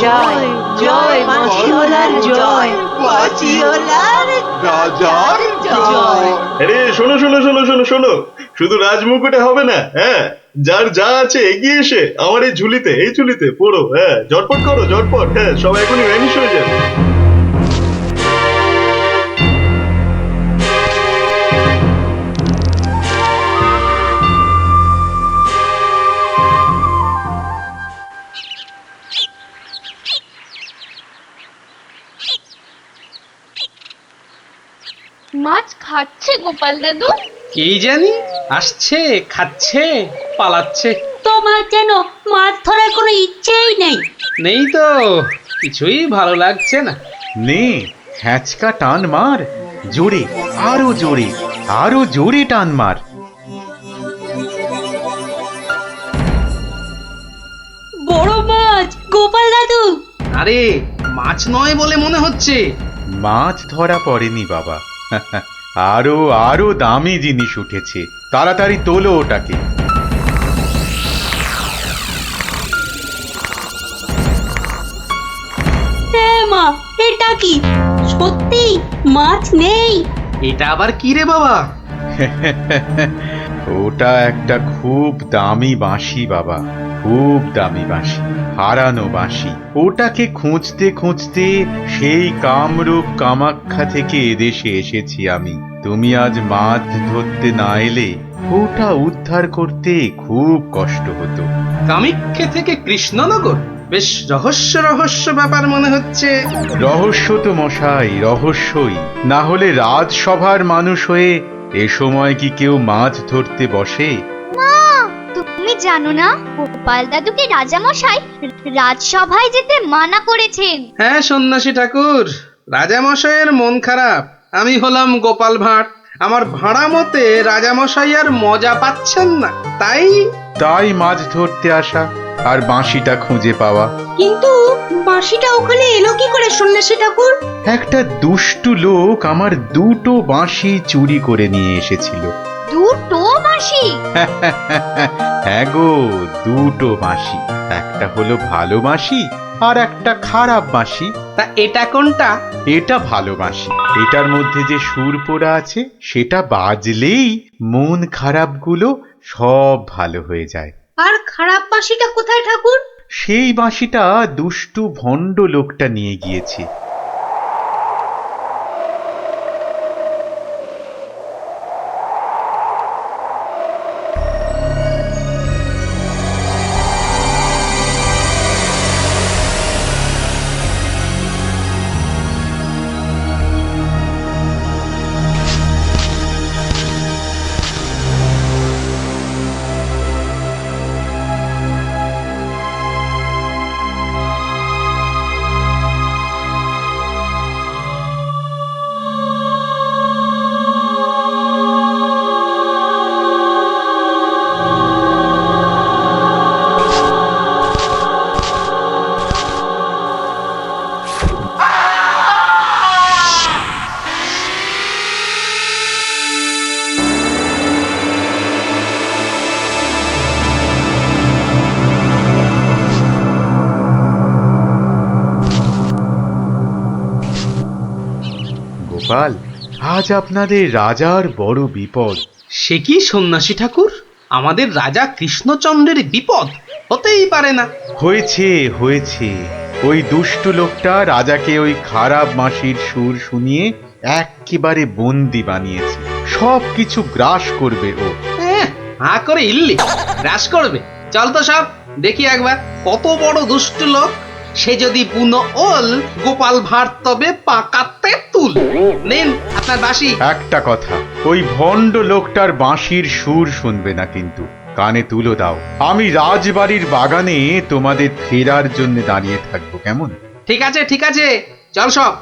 জয় জয় মাছিওলার জয়, মাছিওলার রাজার জয়। আরে শোনো শোনো শোনো শোনো শোনো, শুধু রাজমুকুটে হবে না। যার যা আছে এগিয়ে এসে আমার এই ঝুলিতে পড়ো। ঝটপট করো, ঝটপট। সব এখনই ভ্যানিশ হয়ে যাবে। মাছ খাচ্ছে গোপাল দাদু? কি জানি, আসছে, খাচ্ছে, পালাচ্ছে। তোমার যেন মাছ ধরার কোনো ইচ্ছেই নেই। নেই তো, কিছুই ভালো লাগছে না। নে হ্যাঁচকা টান মার, জোরে, আরো জোরে, আরো জোরে টান মার। বড় মাছ গোপাল দাদু। আরে মাছ নয় বলে মনে হচ্ছে। মাছ ধরা পড়েনি বাবা, আরো আরো দামি জিনিস উঠেছে। তাড়াতাড়ি তোলো ওটাকে। মা, এটা কি সত্যি মাছ নেই? এটা আবার কি রে বাবা? ওটা একটা খুব দামি বাঁশি বাবা, খুব দামি বাঁশি, হারানো বাঁশি। ওটাকে খুঁজতে খুঁজতে সেই কামরূপ কামাখ্যা থেকে এদেশে এসেছি আমি। তুমি আজ মাছ ধরতে না এলে ওটা উদ্ধার করতে খুব কষ্ট হতো। কামাখ্যা থেকে কৃষ্ণনগর? বেশ রহস্য রহস্য ব্যাপার মনে হচ্ছে। রহস্য তো মশাই, রহস্যই। না হলে রাজসভার মানুষ হয়ে এ সময় কি কেউ মাছ ধরতে বসে? মা, তুমি জানো না গোপাল দাদুকে রাজামশাই রাজসভায় যেতে মানা করেছেন। হ্যাঁ সন্ন্যাসী ঠাকুর, রাজামশাইয়ের মন খারাপ। আমি হলাম গোপাল ভাঁড়। আমার ভাড়া মতে রাজামশাই আর মজা পাচ্ছেন না, তাই মাছ ধরতে আসা আর বাঁশিটা খুঁজে পাওয়া। কিন্তু বাঁশিটা ওখানে এলো কি করে সন্ন্যাসী ঠাকুর? একটা দুষ্টু লোক আমার দুটো বাঁশি চুরি করে নিয়ে এসেছিল। দুটো বাঁশি? হ্যাঁ গো, দুটো বাঁশি। একটা হলো ভালো বাঁশি আর একটা খারাপ বাঁশি। তা এটা কোনটা? এটা ভালো বাঁশি। এটার মধ্যে যে সুর পোড়া আছে সেটা বাজলেই মন খারাপগুলো সব ভালো হয়ে যায়। আর খারাপ বাঁশিটা কোথায় ঠাকুর? সেই বাঁশিটা দুষ্টু ভণ্ড লোকটা নিয়ে গিয়েছে। গোপাল, আজ আপনাদের রাজার বড় বিপদ। সে কি সন্ন্যাসী ঠাকুর, আমাদের রাজা কৃষ্ণচন্দ্রের বিপদ? হতেই পারে না। হয়েছে হয়েছে, ওই দুষ্ট লোকটা রাজাকে ওই খারাপ মাসির সুর শুনিয়ে একেবারে বন্দি বানিয়েছে। সব কিছু গ্রাস করবে ও। হা করে ইল্লি গ্রাস করবে? চল তো সব দেখি একবার, কত বড় দুষ্ট লোক। সে যদি বুনো ওল, গোপাল ভাঁড় তবে পাকাতে তুল। নিন আপনার বাঁশি। একটা কথা, ওই ভণ্ড লোকটার বাঁশির সুর শুনবে না কিন্তু। কানে তুলো দাও, আমি রাজবাড়ির বাগানে তোমাদের ফেরার জন্য দাঁড়িয়ে থাকবো, কেমন? ঠিক আছে ঠিক আছে, চল সব।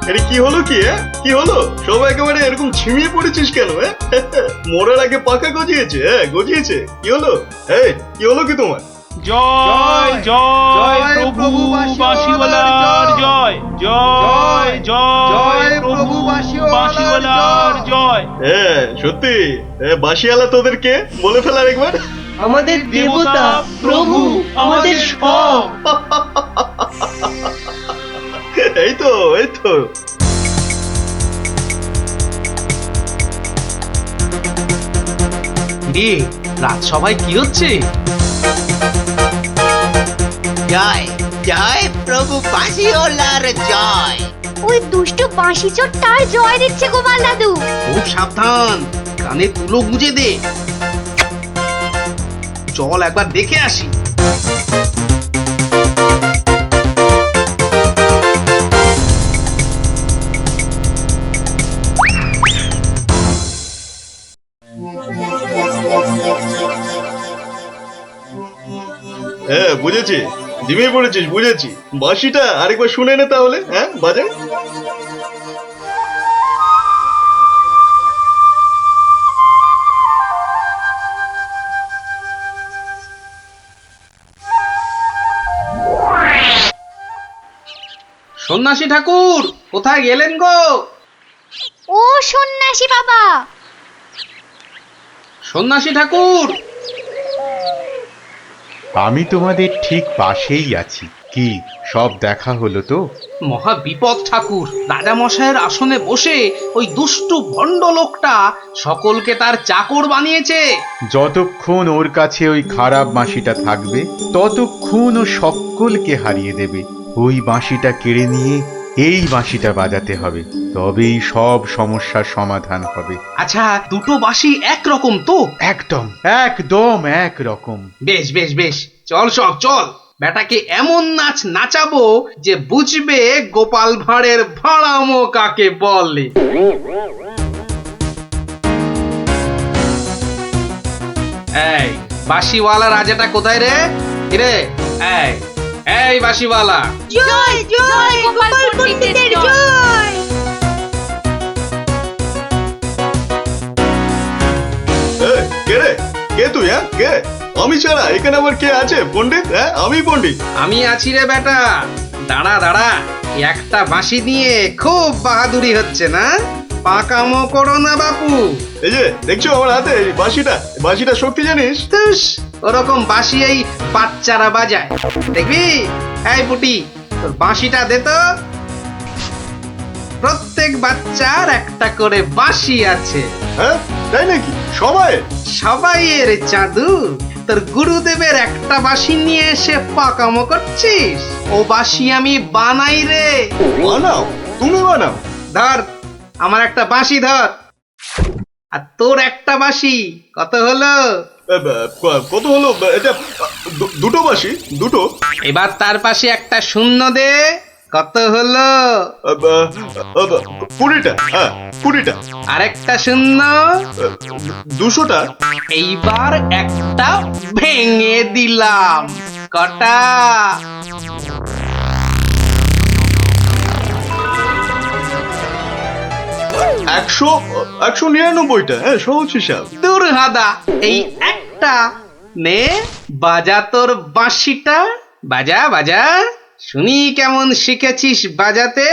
এটা কি হলো কি? কি হলো? সব একেবারে এরকম ছিমিয়ে পড়েছিস কেন? মরার আগে পাকা গজিয়েছে? গজিয়েছে? কি হলো? এই কি হলো কি তোমার? জয় জয় প্রভু বাঁশিওয়ালার জয়, জয় জয় প্রভু বাঁশিওয়ালার জয়। হ্যাঁ সত্যি, বাঁশিওয়ালা তোদের কে বলে ফেলার একবার? আমাদের দেবতা, প্রভু, আমাদের সব। এই তো এই তো। রাজসভায় কি হচ্ছে? জয় জয় প্রভু বাঁশিওয়ালার জয়। ওই দুষ্ট বাঁশি চোরটার জয় দিচ্ছে গোপাল দাদু। খুব সাবধান, কানে তুলো গুঁজে দে। চল একবার দেখে আসি। হ্যাঁ বুঝেছি, জিমিয়ে পড়েছিস, বুঝেছি। বাঁশিটা আরেকবার শুনে নে তাহলে। হ্যাঁ বাজে। সন্ন্যাসী ঠাকুর কোথায় গেলেন গো? ও সন্ন্যাসী বাবা, সন্ন্যাসী ঠাকুর। আমি তোমাদের ঠিক পাশেই আছি। কি সব দেখা হলো তো? মহা বিপদ ঠাকুর। রাজা মশাইয়ের আসনে বসে ওই দুষ্টু ভণ্ড লোকটা সকলকে তার চাকর বানিয়েছে। যতক্ষণ ওর কাছে ওই খারাপ বাঁশিটা থাকবে, ততক্ষণ ও সকলকে হারিয়ে দেবে। ওই বাঁশিটা কেড়ে নিয়ে এই বাঁশিটা বাজাতে হবে, তবেই সব সমস্যার সমাধান হবে। আচ্ছা, দুটো বাঁশি একরকম তো? একদম একদম একরকম। বেশ বেশ বেশ, চল সব চল। বেটাকে এমন নাচ নাচাবো যে বুঝবে গোপাল ভাঁড়ের ভাড়ামো কাকে বলে। এই বাঁশিওয়ালা রাজাটা কোথায় রে? রে এই এই বাঁশিওয়ালা। জয় জয় গোপাল পণ্ডিতের জয়। কে রে? কে তুই? কে? আমি ছাড়া এখানে আবার কে আছে? পণ্ডিত? হ্যাঁ আমি পণ্ডিত। আমি আছি রে বেটা। দাঁড়া দাঁড়া, একটা বাঁশি নিয়ে খুব বাহাদুরি হচ্ছে না? পাকামো করো না বাপু। এই যে দেখছো আমার হাতে বাঁশিটা শক্তি জানিস? ওরকম বাঁশি এই বাচ্চারা বাজায়, দেখবি? এই পুটি, তোর বাঁশিটা দে তো। প্রত্যেক বাচ্চার একটা করে বাঁশি আছে। হ্যাঁ তাই নাকি? সবাইয়ের চাঁদু। তোর গুরুদেবের একটা বাঁশি নিয়ে এসে পাকামো করছিস? ও বাঁশি আমি বানাই রে। বানাও? তুমি বানাও? ধর আমার একটা বাঁশি ধর, আর তোর একটা বাঁশি। কত হলো? কত হলো? এটা দুটো বাঁশি, দুটো। এবার তার পাশে একটা শূন্য দে। কত হলো? 20টা। হ্যাঁ 20টা। আরেকটা শূন্য। 200টা। এইবার একটা ভেঙে দিলাম। কটা? 199টা। হ্যাঁ সহজ হিসাব। দূর হাদা, এই একটা নে বাজা তোর বাঁশিটা, বাজা বাজা, শুনি কেমন শিখেছিস বাজাতে।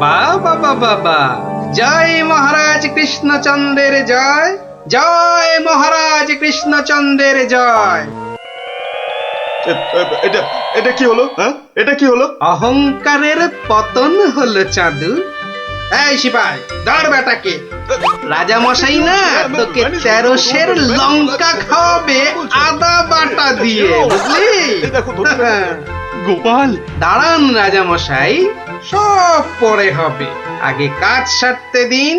বাবা বাবা বা, জয় মহারাজ কৃষ্ণচন্দ্রের জয়, জয় মহারাজ কৃষ্ণচন্দ্রের জয়। এটা এটা কি হলো? হ্যাঁ, এটা কি হলো? অহংকারের পতন হলো চাঁদু। এই সিপাই, ধর বেটাকে। রাজা মশাই না তোকে 13 সের লঙ্কা খাওয়াবে আদা বাটা দিয়ে, বুঝলি? গোপাল, দাঁড়ান রাজা মশাই, সব পরে হবে, আগে কাজ সারতে দিন।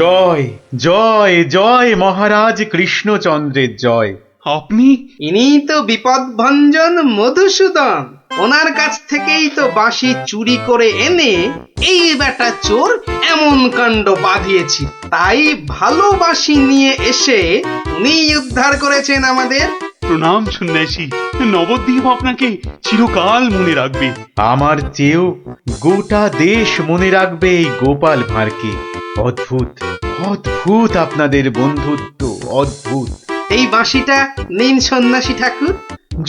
জয় জয় জয় মহারাজ কৃষ্ণচন্দ্রের জয়। আপনি? ইনি তো বিপদভঞ্জন মধুসূদন, ওনার কাছ থেকেই তো বাঁশি চুরি করে এনে এই বেটা চোর এমন কাণ্ড বাঁধিয়েছি। তাই ভালো বাঁশি নিয়ে এসে উনি উদ্ধার করেছেন আমাদের। প্রণাম সন্ন্যাসী, নবদ্বীপ আপনাকে চিরকাল মনে রাখবে। আমার চেয়েও গোটা দেশ মনে রাখবে এই গোপাল ভাঁড়কে। অদ্ভুত অদ্ভুত আপনাদের বন্ধুত্ব, অদ্ভুত। এই বাঁশিটা নিন সন্ন্যাসী ঠাকুর।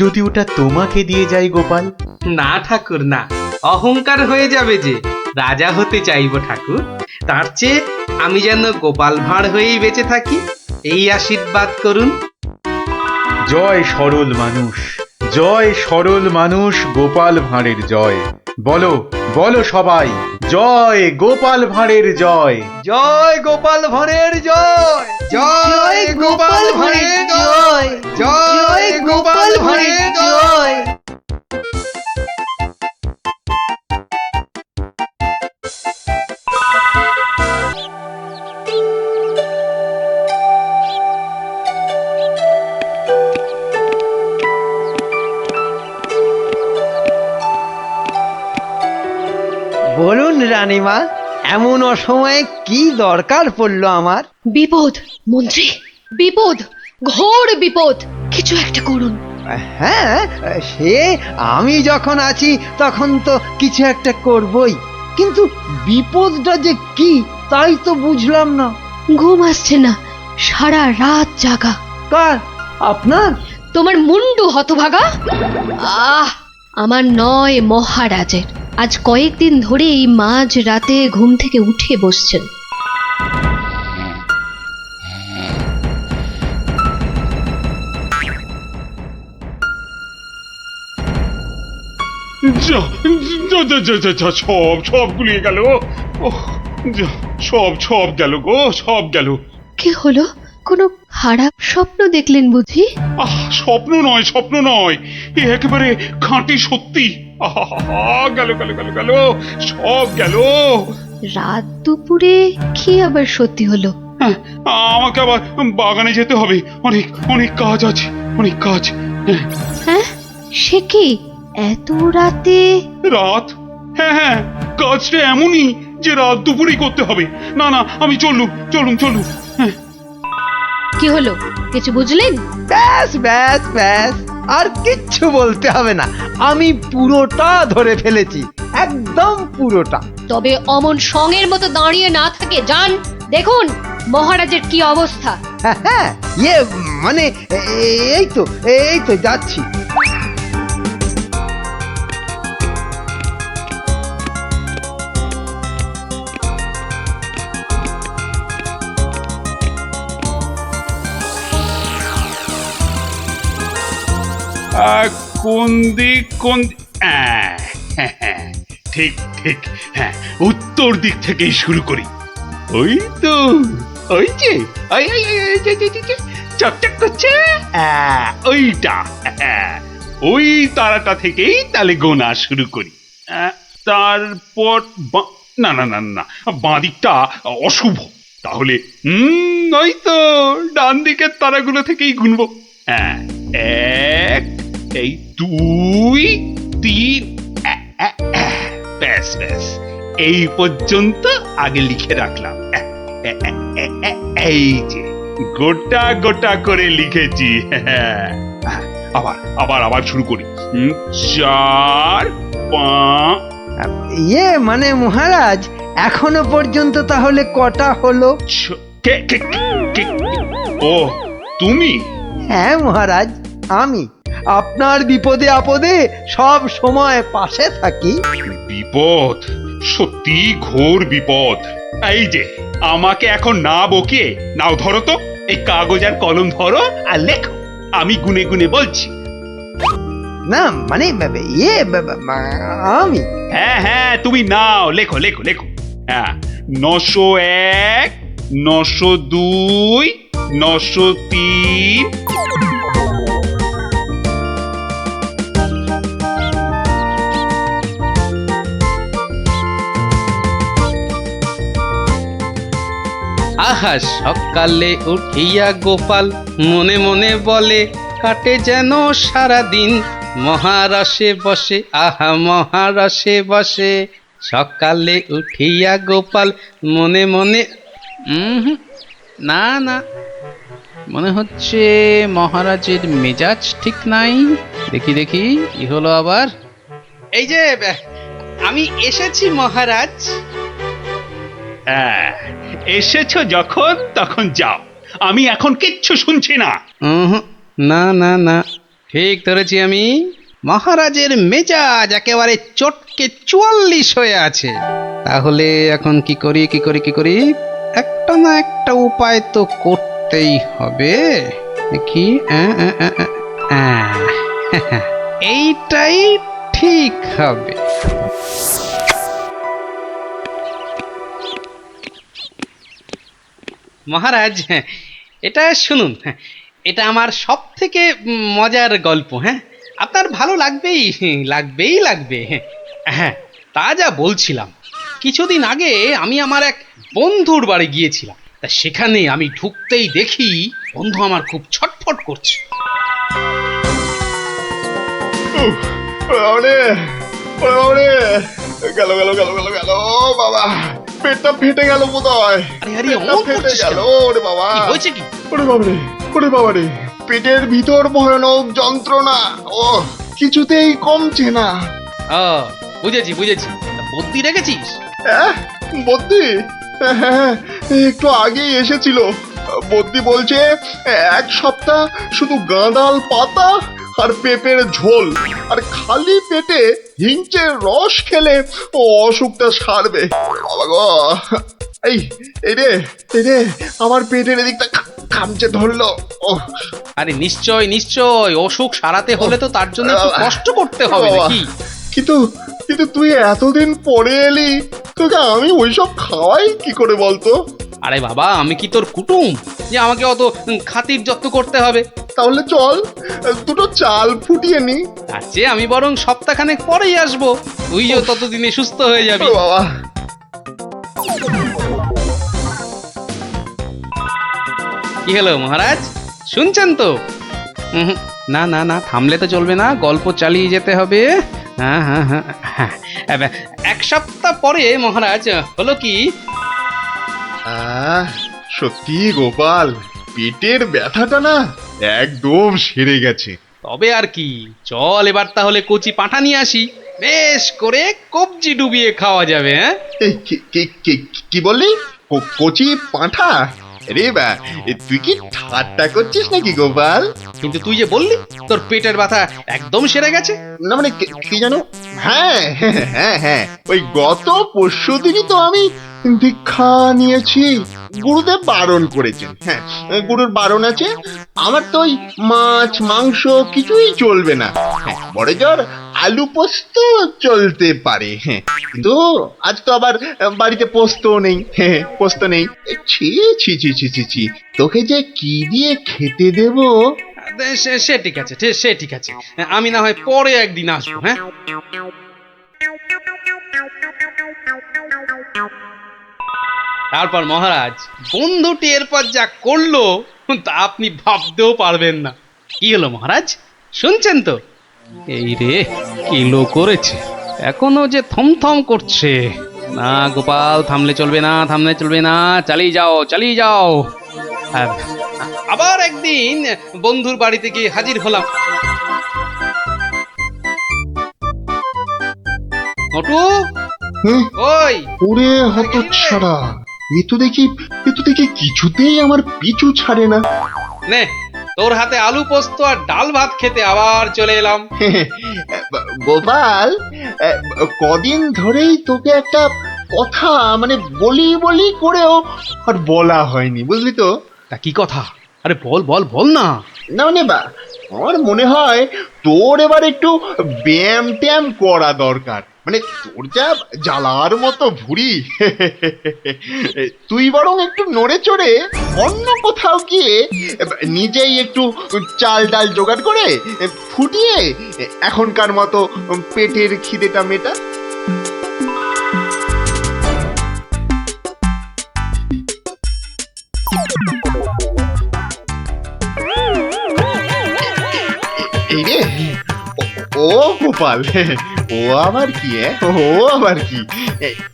যদি ওটা তোমাকে দিয়ে যাই গোপাল? না ঠাকুর না, অহংকার হয়ে যাবে যে। রাজা হতে চাইবো ঠাকুর, তার চেয়ে আমি যেন গোপাল ভাঁড় হয়েই বেঁচে থাকি, এই আশীর্বাদ করুন। জয় সরল মানুষ, জয় সরল মানুষ, গোপাল ভাঁড়ের জয়। বলো বলো সবাই, জয় গোপাল ভাঁড়ের জয়। জয় গোপাল ভাঁড়ের জয়, জয় গোপাল ভাঁড়ের জয়, জয় গোপাল ভাঁড়ের জয়। বলুন রানীমা, এমন অসময়ে কি দরকার পড়লো আমার? বিপদ মন্ত্রী, বিপদ, ঘোর বিপদ, কিছু একটা করুন। হ্যাঁ, সে আমি যখন আছি তখন তো কিছু একটা করবই, কিন্তু বিপদটা যে কি তাই তো বুঝলাম না। ঘুম আসছে না, সারা রাত জাগা। কার? আপনার? তোমার মুন্ডু হতভাগা। আমার নয়, মহারাজের। আজ কয়েকদিন ধরে এই মাঝ রাতে ঘুম থেকে উঠে বসছেন। সব গুলিয়ে গেল। সব গেল গো, সব গেল। কি হলো? কোনো খারাপ স্বপ্ন দেখলেন বুঝি? স্বপ্ন নয়, স্বপ্ন নয়, এ একেবারে খাঁটি সত্যি। গেল গেল গেল গেল, সব গেল। রাত দুপুরে কি আবার সত্যি হলো? আমাকে আবার বাগানে যেতে হবে, অনেক অনেক কাজ আছে, অনেক কাজ। হ্যাঁ, সে কি এত রাতে? রাত? হ্যাঁ হ্যাঁ, কাজটা এমনই যে রাত দুপুরেই করতে হবে। না না, আমি চলুন চলুন চলুন। কি হলো, কিছু বুঝলেন? ব্যাস ব্যাস ব্যাস, আর কিচ্ছু বলতে হবে না, আমি পুরোটা ধরে ফেলেছি, একদম পুরোটা। তবে অমন সঙ্গের মতো দাঁড়িয়ে না থাকে, যান দেখুন মহারাজের কি অবস্থা। হ্যাঁ, মানে এই তো যাচ্ছি। কোন দিক, কোন ঠিক ঠিক, হ্যাঁ, উত্তর দিক থেকেই শুরু করি। ওই তো, ওই যে চকচক করছে, ওইটা, ওই তারাটা থেকেই তাহলে গোনা শুরু করি। তারপর না না না না, বাঁ দিকটা অশুভ, তাহলে ওই তো ডান দিকের তারাগুলো থেকেই গুনবো। এক, এই 2, 3, ব্যাস ব্যাস, এই পর্যন্ত আগে লিখে রাখলাম। এই যে গোটা গোটা করে লিখেছি। আবার আবার আবার শুরু করি। 4 5 ইয়ে মানে মহারাজ এখনো পর্যন্ত তাহলে কটা হলো? ও তুমি? হ্যাঁ মহারাজ, আমি আপনার বিপদে আপদে সব সময় পাশে থাকি। বিপদ, সত্যি ঘোর বিপদ। এই যে আমাকে এখন না বকে নাও, ধরো তো এই কাগজ আর কলম ধরো আর লেখো, আমি গুনে গুনে বলছি। না মানে ইয়ে আমি। হ্যাঁ হ্যাঁ তুমি নাও, লেখো লেখো লেখো। হ্যাঁ, 901, 902, 903। আহা সকালে উঠিয়া গোপাল মনে মনে বলে, কাটে যেন সারা দিন মহারসে বসে, আহা মহারসে বসে। সকালে উঠিয়া গোপাল মনে মনে, না না, মনে হচ্ছে মহারাজের মেজাজ ঠিক নাই। দেখি দেখি কি হলো আবার। এই যে আমি এসেছি মহারাজ। হ্যাঁ, এসেছো যখন তখন যাও, আমি এখন কিচ্ছু শুনছি না। না না না, ঠিক ধরেছি আমি। মহারাজের মেজাজ একেবারে চটকে 44 হয়ে আছে। তাহলে এখন কি করি কি করি কি করি, একটা না একটা উপায় তো করতেই হবে। দেখি, এইটাই ঠিক হবে। মহারাজ, এটা শুনুন, এটা আমার সব থেকে মজার গল্প। হ্যাঁ, আপনার ভালো লাগবেই লাগবেই লাগবে। হ্যাঁ, তা যা বলছিলাম, কিছুদিন আগে আমি আমার এক বন্ধুর বাড়ি গিয়েছিলাম। তা সেখানে আমি ঢুকতেই দেখি বন্ধু আমার খুব ছটফট করছে। গেল গেল গেল গেল গেল বাবা, পেটটা ফেটে গেল বোধহয়। আরে অমন ফেটে গেল ওরে বাবা। কি হয়েছে কি? ওরে বাবারে, ওরে বাবারে, পেটের ভিতর ভয়ানক যন্ত্রণা, ও কিছুতেই কমছে না। বুঝেছি বুঝেছি, বুদ্ধি রেখেছিস? বদ্যি? হ্যাঁ, একটু আগেই এসেছিল। বদ্যি বলছে 1 সপ্তাহ শুধু গাঁদাল পাতা আর পেঁপের ঝোল আর খালি পেটে হিংচের রস খেলে ও অসুখটা সারবে। বাবা গো, এই রে আমার পেটের এদিকটা খামচে ধরলো। আরে নিশ্চয় নিশ্চয়, অসুখ সারাতে হলে তো তার জন্য একটু কষ্ট করতে হবে নাকি? কিন্তু কিন্তু তুই এতদিন পরে এলি, তোকে আমি ওইসব খাওয়াই কি করে বলতো? আরে বাবা, আমি কি তোর কুটুম যে আমাকে অত খাতির যত্ন করতে হবে? তাহলে চল দুটো চাল ফুটিয়ে নি। তার চেয়ে আমি বরং সপ্তাহখানেক পরেই আসবো, তুইও ততদিনে সুস্থ হয়ে যাবি। বাবা, কি হলো মহারাজ, শুনছেন তো? না না না, থামলে তো চলবে না, গল্প চালিয়ে যেতে হবে। হ্যাঁ হ্যাঁ হ্যাঁ হ্যাঁ, 1 সপ্তাহ পরে মহারাজ হলো কি, সত্যি গোপাল, পেটের ব্যথাটা না একদম সেরে গেছে। তবে আর কি, চল এবার তাহলে কচি পাঁঠা নিয়ে আসি, বেশ করে কবজি ডুবিয়ে খাওয়া যাবে। হ্যাঁ, কি বললি? কচি পাঁঠা? রে বা, তুই কি ঠাট্টা করছিস নাকি গোপাল? কিন্তু তুই যে বললি তোর পেটের ব্যথা একদম সেরে গেছে। না মানে কি জানো, হ্যাঁ হ্যাঁ হ্যাঁ, ওই গত পরশুদিনই তো আমি দীক্ষা নিয়েছি। গুরুদেব বারণ করেছেন। হ্যাঁ, গুরুর বারণ আছে। আমার তো ওই মাছ মাংস কিছুই চলবে না। হ্যাঁ, বড় জোর আলু পোস্ত চলতে পারে। হ্যাঁ, কিন্তু আজ তো আবার বাড়িতে পোস্ত নেই। হ্যাঁ, পোস্ত নেই। ছি ছি ছি ছি ছি ছি, তোকে যে কি দিয়ে খেতে দেবো? সে ঠিক আছে, সে ঠিক আছে, আমি না হয় পরে একদিন আসবো। হ্যাঁ, তারপর মহারাজ বন্ধুটি এরপর যা করলো তা আপনি ভাবতেও পারবেন না। কি হলো মহারাজ, শুনছেন তো? এই রে, কিলো করেছে, এখনো যে থমথম করছে। না গোপাল, থামলে চলবে না, থামলে চলবে না, চালিয়ে যাও চালিয়ে যাও। আবার একদিন বন্ধুর বাড়িতে গিয়ে হাজির হলাম। নটু, ওই ওরে হতচ্ছাড়া, এ তো দেখি কিছুতেই আমার পিছু ছাড়ে না। নে তোর হাতে আলু পোস্ত আর ডাল ভাত খেতে আবার চলে এলাম। গোপাল, কদিন ধরেই তোকে একটা কথা মানে বলি করেও আর বলা হয়নি, বুঝলি তো? তা কি কথা? আরে বল বল বল না। না মানে আমার মনে হয় তোর এবার একটু ব্যায়াম ট্যায়াম করা দরকার। মানে তোর যা জ্বালার মতো ভুঁড়ি, তুই বরং একটু নড়ে চড়ে অন্য কোথাও গিয়ে নিজেই একটু চাল ডাল জোগাড় করে ফুটিয়ে এখনকার মতো পেটের খিদেটা মেটা। এই রে, ও গোপাল, ও আবার কি? ও আবার কি?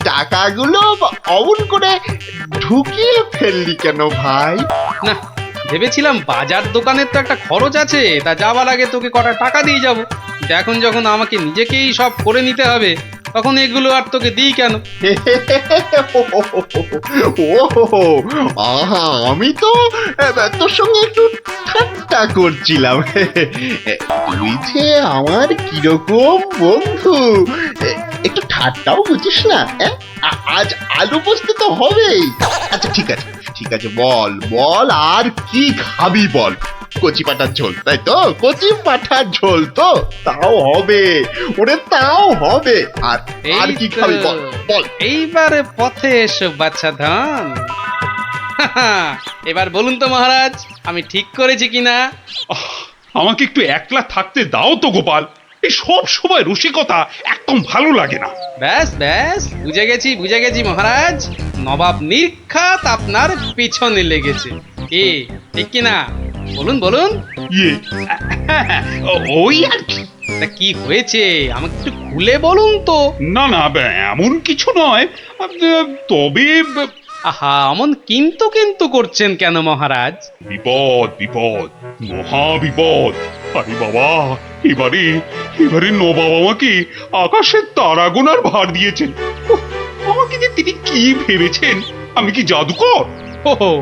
টাকাগুলো অমন করে ঢুকিয়ে ফেললি কেন ভাই? না, ভেবেছিলাম বাজার দোকানের তো একটা খরচ আছে, তা যাবার আগে তোকে কটা টাকা দিয়ে যাব। এখন যখন আমাকে নিজেকেই সব করে নিতে হবে, তখন এগুলো আর তোকে দিই কেন? আহা, আমি তো তোর সঙ্গে একটু ঠাট্টা করছিলাম। তুই যে আমার কিরকম বন্ধু, একটু ঠাট্টাও বুঝিস না? আজ আলু পোস্ত তো হবেই। আচ্ছা ঠিক আছে, বল আর কি খাবি বল। কচি পাঠার ঝোল, তাই তো? কচি পাঠার ঝোল তো তাও হবে, ওরে তাও হবে। আর কি খাবি বল। এইবারে পথে এসো বাচ্চা ধন। এবার বলুন তো মহারাজ, আমি ঠিক করেছি কিনা? আমাকে একটু একলা থাকতে দাও তো গোপাল। এই সব সময় রসিকতা একদম ভালো লাগে না। ব্যাস বুঝে গেছি মহারাজ, নবাব নির্ঘাত আপনার পিছনে লেগেছে। কি ঠিক কিনা? বলুন। ইয়ে, ওই আর কি। তা কি হয়েছে আমাকে একটু খুলে বলুন তো। না এমন কিছু নয়, তবে আহা, অমন কিন্তু করছেন কেন মহারাজ? বিপদ, মহা বিপদ। আরে বাবা, এবারে নবাব আমাকে আকাশের তারা গোনার ভার দিয়েছেন। উফ, আমাকে যে তিনি কি ভেবেছেন, আমি কি জাদুকর? ওহো,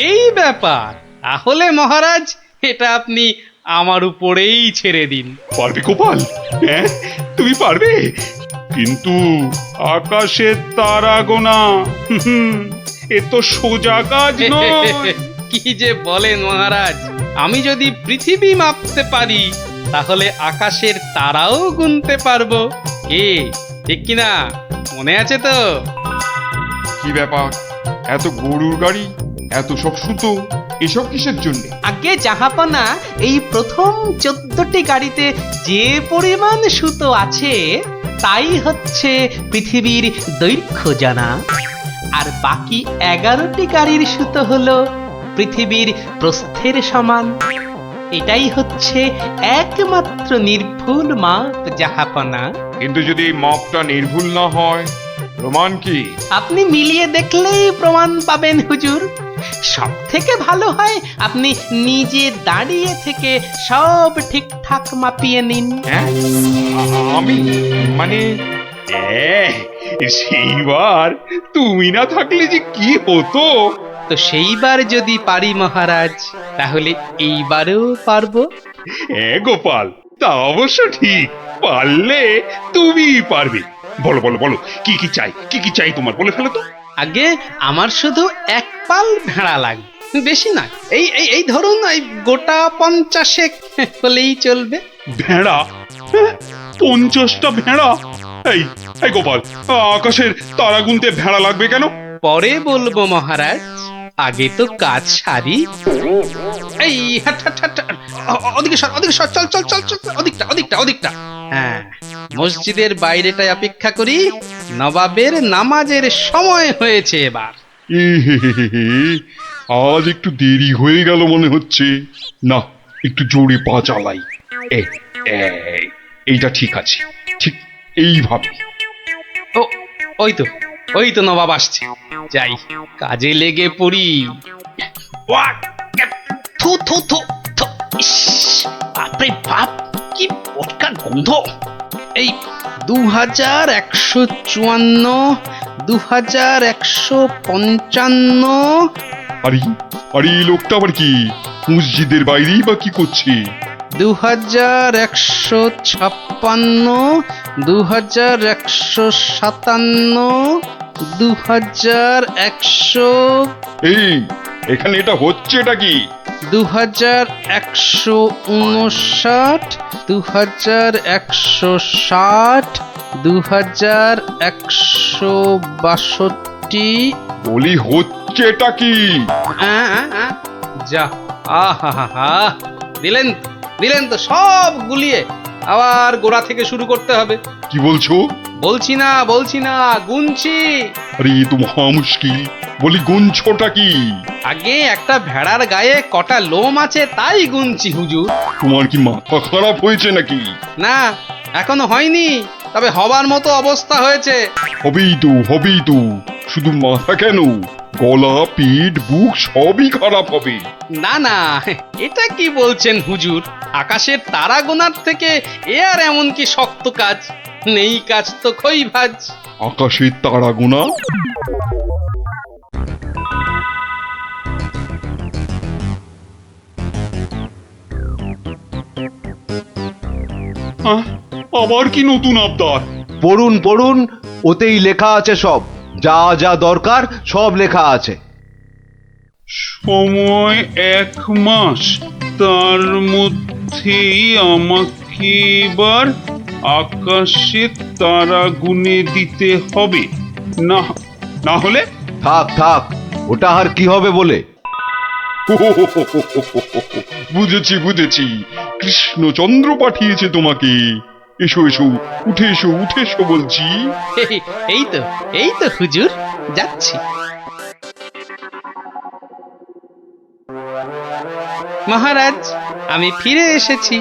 এই ব্যাপার। তাহলে মহারাজ, এটা আপনি আমার উপরেই ছেড়ে দিন। পারবে গোপাল? হ্যাঁ, তুমি পারবে? কিন্তু আকাশের তারা গোনা এ তো সোজা কাজ নয়। কি যে বলেন মহারাজ, আমি যদি পৃথিবী মাপতে পারি, তাহলে আকাশের তারাও গুনতে পারবো। কি ঠিক কিনা? মনে আছে তো? কি ব্যাপার, এত গরুর গাড়ি, এত সব সুতো, এসব কিসের জন্য? আগে জাহাপনা, এই প্রথম 14টি গাড়িতে যে পরিমাণ সুতো আছে তাই হচ্ছে পৃথিবীর দৈর্ঘ্য জানা, আর বাকি 11টি গাড়ির সুতো হলো পৃথিবীর প্রস্থের সমান। এটাই হচ্ছে একমাত্র নির্ভুল মাপ জাহাপনা। কিন্তু যদি মাপটা নির্ভুল না হয়, প্রমাণ কি? আপনি মিলিয়ে দেখলেই প্রমাণ পাবেন হুজুর। সব থেকে ভালো হয় আপনি নিজে দাঁড়িয়ে থেকে সব ঠিকঠাক মাপিয়ে নিন। হ্যাঁ, আমি মানে সেইবার তুমি না থাকলে যে কি হতো। তো সেইবার যদি পারি মহারাজ, তাহলে এইবারেও পারবো। হ্যাঁ গোপাল, তা অবশ্য ঠিক। পারলে তুমি পারবে। বলো কি চাই তোমার, বলে ফেলো তো। আগে আমার শুধু এক পাল ভেড়া লাগবে, বেশি না। এই ধরুন, এই গোটা 50 হলেই চলবে। ভেড়া? 50টা ভেড়া? এই গোপাল, আকাশের তারা গুনতে ভেড়া লাগবে কেন? পরে বলবো মহারাজ, আগে তো কাজ সারি। এই ওদিকে সর, চল, ওদিকটা। হ্যাঁ, মসজিদের বাইরেটায় অপেক্ষা করি, নবাবের নামাজের সময় হয়েছে এবার। আজ একটু দেরি হয়ে গেল মনে হচ্ছে। না, একটু জোরে পা চালাই। এইটা ঠিক আছে, ঠিক এইভাবে। ওই তো নবাব আসছে। যাই, কাজে লেগে পড়ি। থু থু থু থু ইস, বাপরে বাপ কি পটকার গন্ধ। এই 2154, 2155। আরে আরে এই লোকটা আবার কি মসজিদের বাইরেই বা কি করছে? 2156, 2157, 2100। এই এখানে এটা হচ্ছে এটা কি? 2159, 2160, 2162। বলি হচ্ছে এটা কি? যা আহা দিলেন দিলেন তো সব গুলিয়ে, আবার গোড়া থেকে শুরু করতে হবে। কি বলছো? বলছি না গুনছি। আরে এ তো মহা মুশকিল। বলি গুনছোটা কি? আগে একটা ভেড়ার গায়ে কটা লোম আছে তাই গুনছি হুজুর। তোমার কি মাথা খারাপ হয়েছে নাকি? না এখনো হয়নি, তবে হবার মতো অবস্থা হয়েছে। হবেই তো শুধু মাথা কেন, গলা পিঠ বুক সবই খারাপ হবে। না এটা কি বলছেন হুজুর? আকাশের তারা গোনার থেকে এ আর এমন কি শক্ত কাজ? নেই কাজ তো খই ভাজ। আকাশের তারা গোনা? আবার কি নতুন আবদার? পড়ুন ওতেই লেখা আছে সব, যা যা দরকার সব লেখা আছে। সময় 1 মাস, তার মধ্যেই আমাকে এবার আকাশে তারা গুনে দিতে হবে, না হলে থাক ওটা আর কি হবে বলে। বুঝেছি কৃষ্ণচন্দ্র পাঠিয়েছে তোমাকে। এসো উঠে এসো বলছি। এই তো হুজুর যাচ্ছি। মহারাজ আমি ফিরে এসেছি।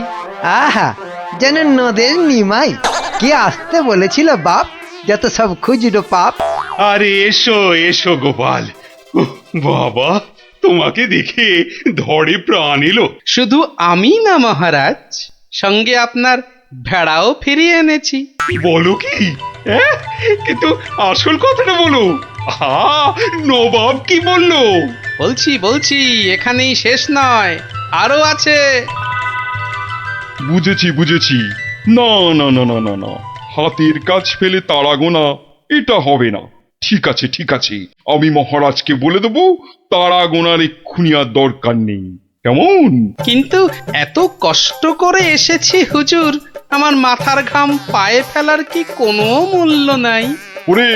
আহা, যেন নদের নিমাই। কে আসতে বলেছিল বাপ, যত সব খুচরো পাপ। আরে এসো গোপাল। বাবা, তোমাকে দেখে ধরে প্রাণ এলো। শুধু আমি না মহারাজ, সঙ্গে আপনার ভেড়াও ফিরিয়ে এনেছি। বলো কি? কিন্তু আসল কথাটা বলো। নবাব কি বললো? বলছি এখানেই শেষ নয়, আরো আছে। বুঝেছি। না, হাতের কাজ ফেলে তারা গোনা এটা হবে না। ঠিক আছে, আমি মহারাজকে বলে দেবো তারা গোনার এক্ষুনি আর দরকার নেই, কেমন? কিন্তু এত কষ্ট করে এসেছি হুজুর, আমার মাথার ঘাম পায়ে ফেলার কি কোনো মূল্য নাই? ওরে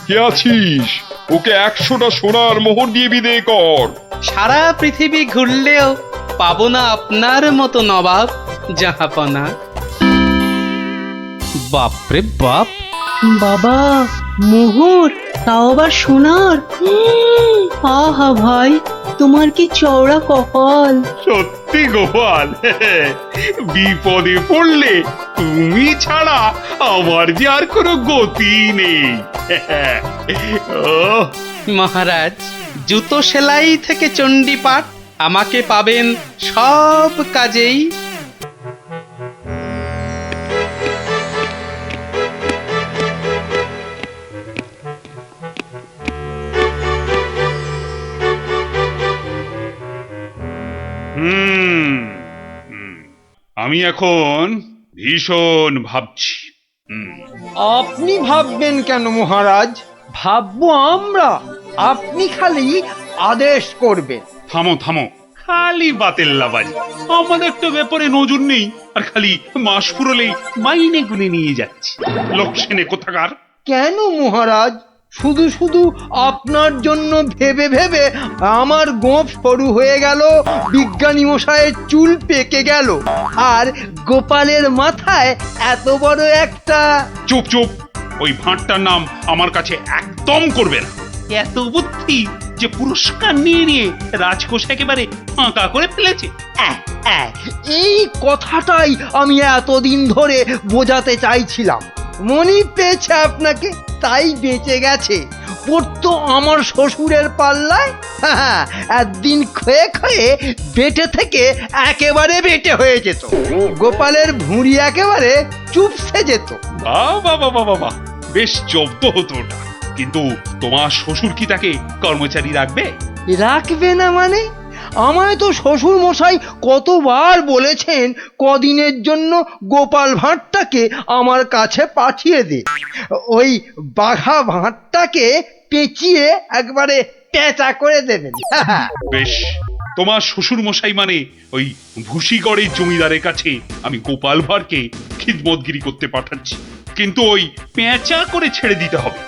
কে আছিস? ওকে 100টা সোনার মোহর দিয়ে বিদায় কর। সারা পৃথিবী ঘুরলেও পাবো না আপনার মতো নবাব জাহাপনা। বাপরে বাপ, বাবা মোহর, তাও আবার সোনার। আহা ভাই, তোমার কি চওড়া কপাল। সত্যি গোপাল, বিপদে পড়লে তুমি ছাড়া আমার যে আর কোনো গতি নেই। মহারাজ জুতো সেলাই থেকে চণ্ডীপাঠ আমাকে পাবেন সব কাজেই। আমি এখন ভীষণ ভাবছি। আপনি ভাববেন কেন মহারাজ? ভাববো আমরা। আপনি খালি আদেশ করবেন। থামো খালি বাতেল্লাবাজি। আমাদের তো ব্যাপারে নজর নেই, আর খালি মাস ফুরলেই মাইনে গুনে নিয়ে যাচ্ছি। লোকসেনে কোথাকার। কেন মহারাজ? শুধু আপনার জন্য ভেবে আমার গোঁফ সরু হয়ে গেল, বিজ্ঞানী মশাইয়ের চুল পেকে গেল, আর গোপালের মাথায় এত বড় একটা। চুপ, ওই ভাঁটটার নাম আমার কাছে একদম করবে না। এত বুদ্ধি যে পুরস্কার নিয়ে রাজকোষ একেবারে ফাঁকা করে ফেলেছে। এই কথাটাই আমি এতদিন ধরে বোঝাতে চাইছিলাম। মনি পেয়েছে আপনাকে, তাই বেঁচে গেছে। পড়তো আমার শ্বশুরের পাল্লায়। একদিন ক্ষয়ে ক্ষয়ে বেটে থেকে একেবারে বেটে হয়ে যেত, গোপালের ভুঁড়ি একেবারে চুপসে যেত। বাবা বেশ জব্দ হতো ওটা। কিন্তু তোমার শ্বশুর কি তাকে কর্মচারী রাখবে? রাখবে না মানে? আমায় তো শ্বশুর মশাই কতবার বলেছেন কদিনের জন্য গোপাল ভাঁড়টাকে আমার কাছে পাঠিয়ে দে, ওই বাঘা ভাঁড়টাকে পেঁচিয়ে একবারে পেঁচা করে দেবেন। বেশ, তোমার শ্বশুর মশাই মানে ওই ভুসিগড়ের জমিদারের কাছে আমি গোপাল ভাঁড়কে খিদমতগিরি করতে পাঠাচ্ছি, কিন্তু ওই পেঁচা করে ছেড়ে দিতে হবে।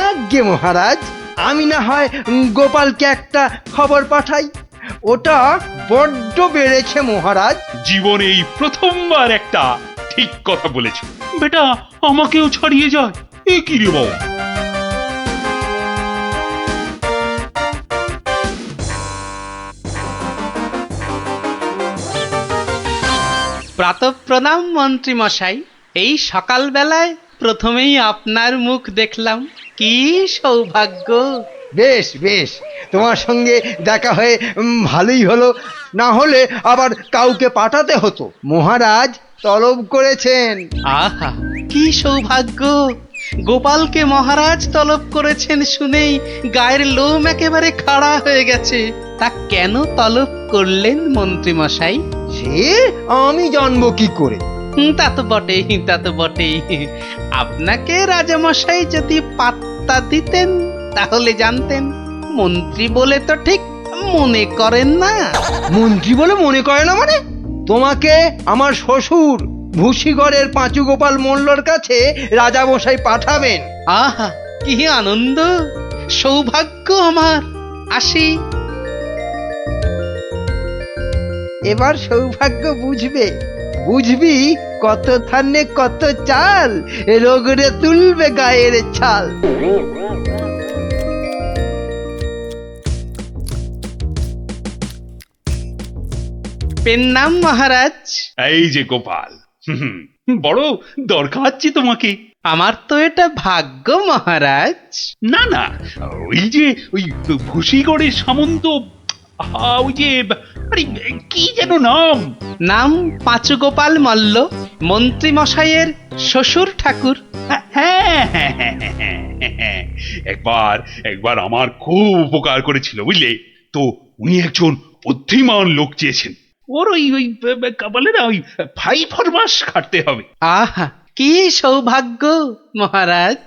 আজ্ঞে মহারাজ, আমি না হয় গোপালকে একটা খবর পাঠাই। ওটা বড্ড বেড়েছে মহারাজ। জীবনে এই প্রথমবার একটা ঠিক কথা বলেছ বেটা, আমাকেও ছাড়িয়ে যায়। এ কি রে বাবা? প্রাতঃপ্রণাম মন্ত্রী মশাই। এই সকালবেলায় প্রথমেই আপনার মুখ দেখলাম, কি সৌভাগ্য। বেশ বেশ, তোমার সঙ্গে দেখা হয়ে ভালোই হলো, না হলে আবার কাউকে পাঠাতে হতো। মহারাজ তলব করেছেন। আহা, কি সৌভাগ্য! গোপালকে মহারাজ তলব করেছেন শুনেই গায়ের লোম একেবারে খাড়া হয়ে গেছে। তা কেন তলব করলেন মন্ত্রী মশাই? সে আমি জানবো কি করে? তা তো বটেই, তা তো বটেই। আপনাকে রাজামশাই যদি পাত্তা দিতেন তাহলে জানতেন। মন্ত্রী বলে তো ঠিক মনে করেন না। মন্ত্রী বলে মনে করে না মানে? তোমাকে আমার শ্বশুর ভুসিগড়ের পাঁচু গোপাল মোল্লর কাছে রাজামশাই পাঠাবেন। আহা, কি আনন্দ, সৌভাগ্য আমার। আসি। এবার সৌভাগ্য বুঝবে, বুঝবি কত ধানে কত চাল, রোগরে তুলবে গায়ের ছাল। পেন নাম মহারাজ। এই যে গোপাল, বড় দরকারছি তোমাকে। আমার তো এটা ভাগ্য মহারাজ। না না, ওই যে ওই ভুসিগড়ের সামন্ত, ওই যে আরে কি যেন নাম? নাম পাঁচু গোপাল মল্ল, মন্ত্রী মশাইয়ের শ্বশুর ঠাকুর। একবার আমার খুব উপকার করেছিল বুঝলে তো। উনি একজন বুদ্ধিমান লোক চেয়েছেন, ওর ওই ওই কাবালেরা ওই 5 মাস খাটতে হবে। আহা, কি সৌভাগ্য মহারাজ।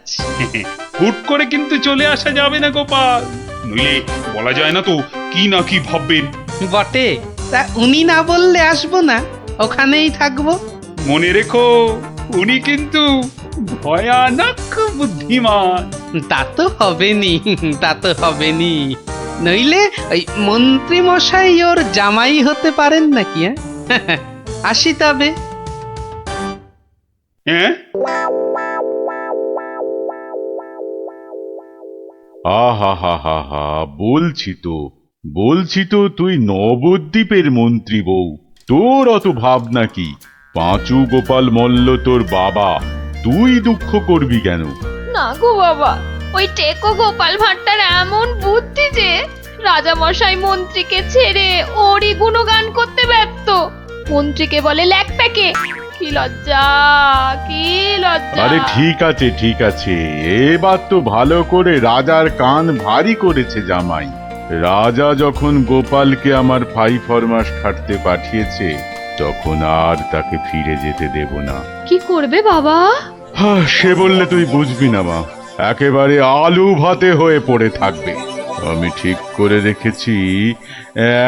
হুট করে কিন্তু চলে আসা যাবে না গোপাল, নইলে বলা যায় না তো কি না কি ভাববেন। বটে, তা উনি না বললে আসবো না, ওখানেই থাকবো। মনে রেখো, উনি কিন্তু ভয়ানক বুদ্ধিমান। তা তো হবেনি, তা তো হবেনি। নইলে ওই মন্ত্রী মশাই ওর জামাই হতে পারেন নাকি? আসি তবে। হ্যাঁ, আহা হা হা হা, বলছি তো তুই নবদ্বীপের মন্ত্রী বউ, তোর অত ভাবনা কি? পাঁচু গোপাল মল্ল তোর বাবা, তুই দুঃখ করবি কেন? না গো বাবা, ওই টেকো গোপাল ভাঁড়টার এমন বুদ্ধি যে রাজামশাই মন্ত্রীকে ছেড়ে ওরই গুণগান করতে ব্যস্ত। মন্ত্রীকে বলে ল্যাকপ্যাকে। কি লজ্জা, কি লজ্জা! আরে ঠিক আছে, এবার তো ভালো করে রাজার কান ভারী করেছে জামাই। রাজা যখন গোপালকে আমার 5 মাস খাটতে পাঠিয়েছে, তখন আর তাকে ফিরে যেতে দেব না। কি করবে বাবা? সে বললে তুই বুঝবি না মা, একেবারে আলু ভাতে হয়ে পড়ে থাকবে। আমি ঠিক করে রেখেছি,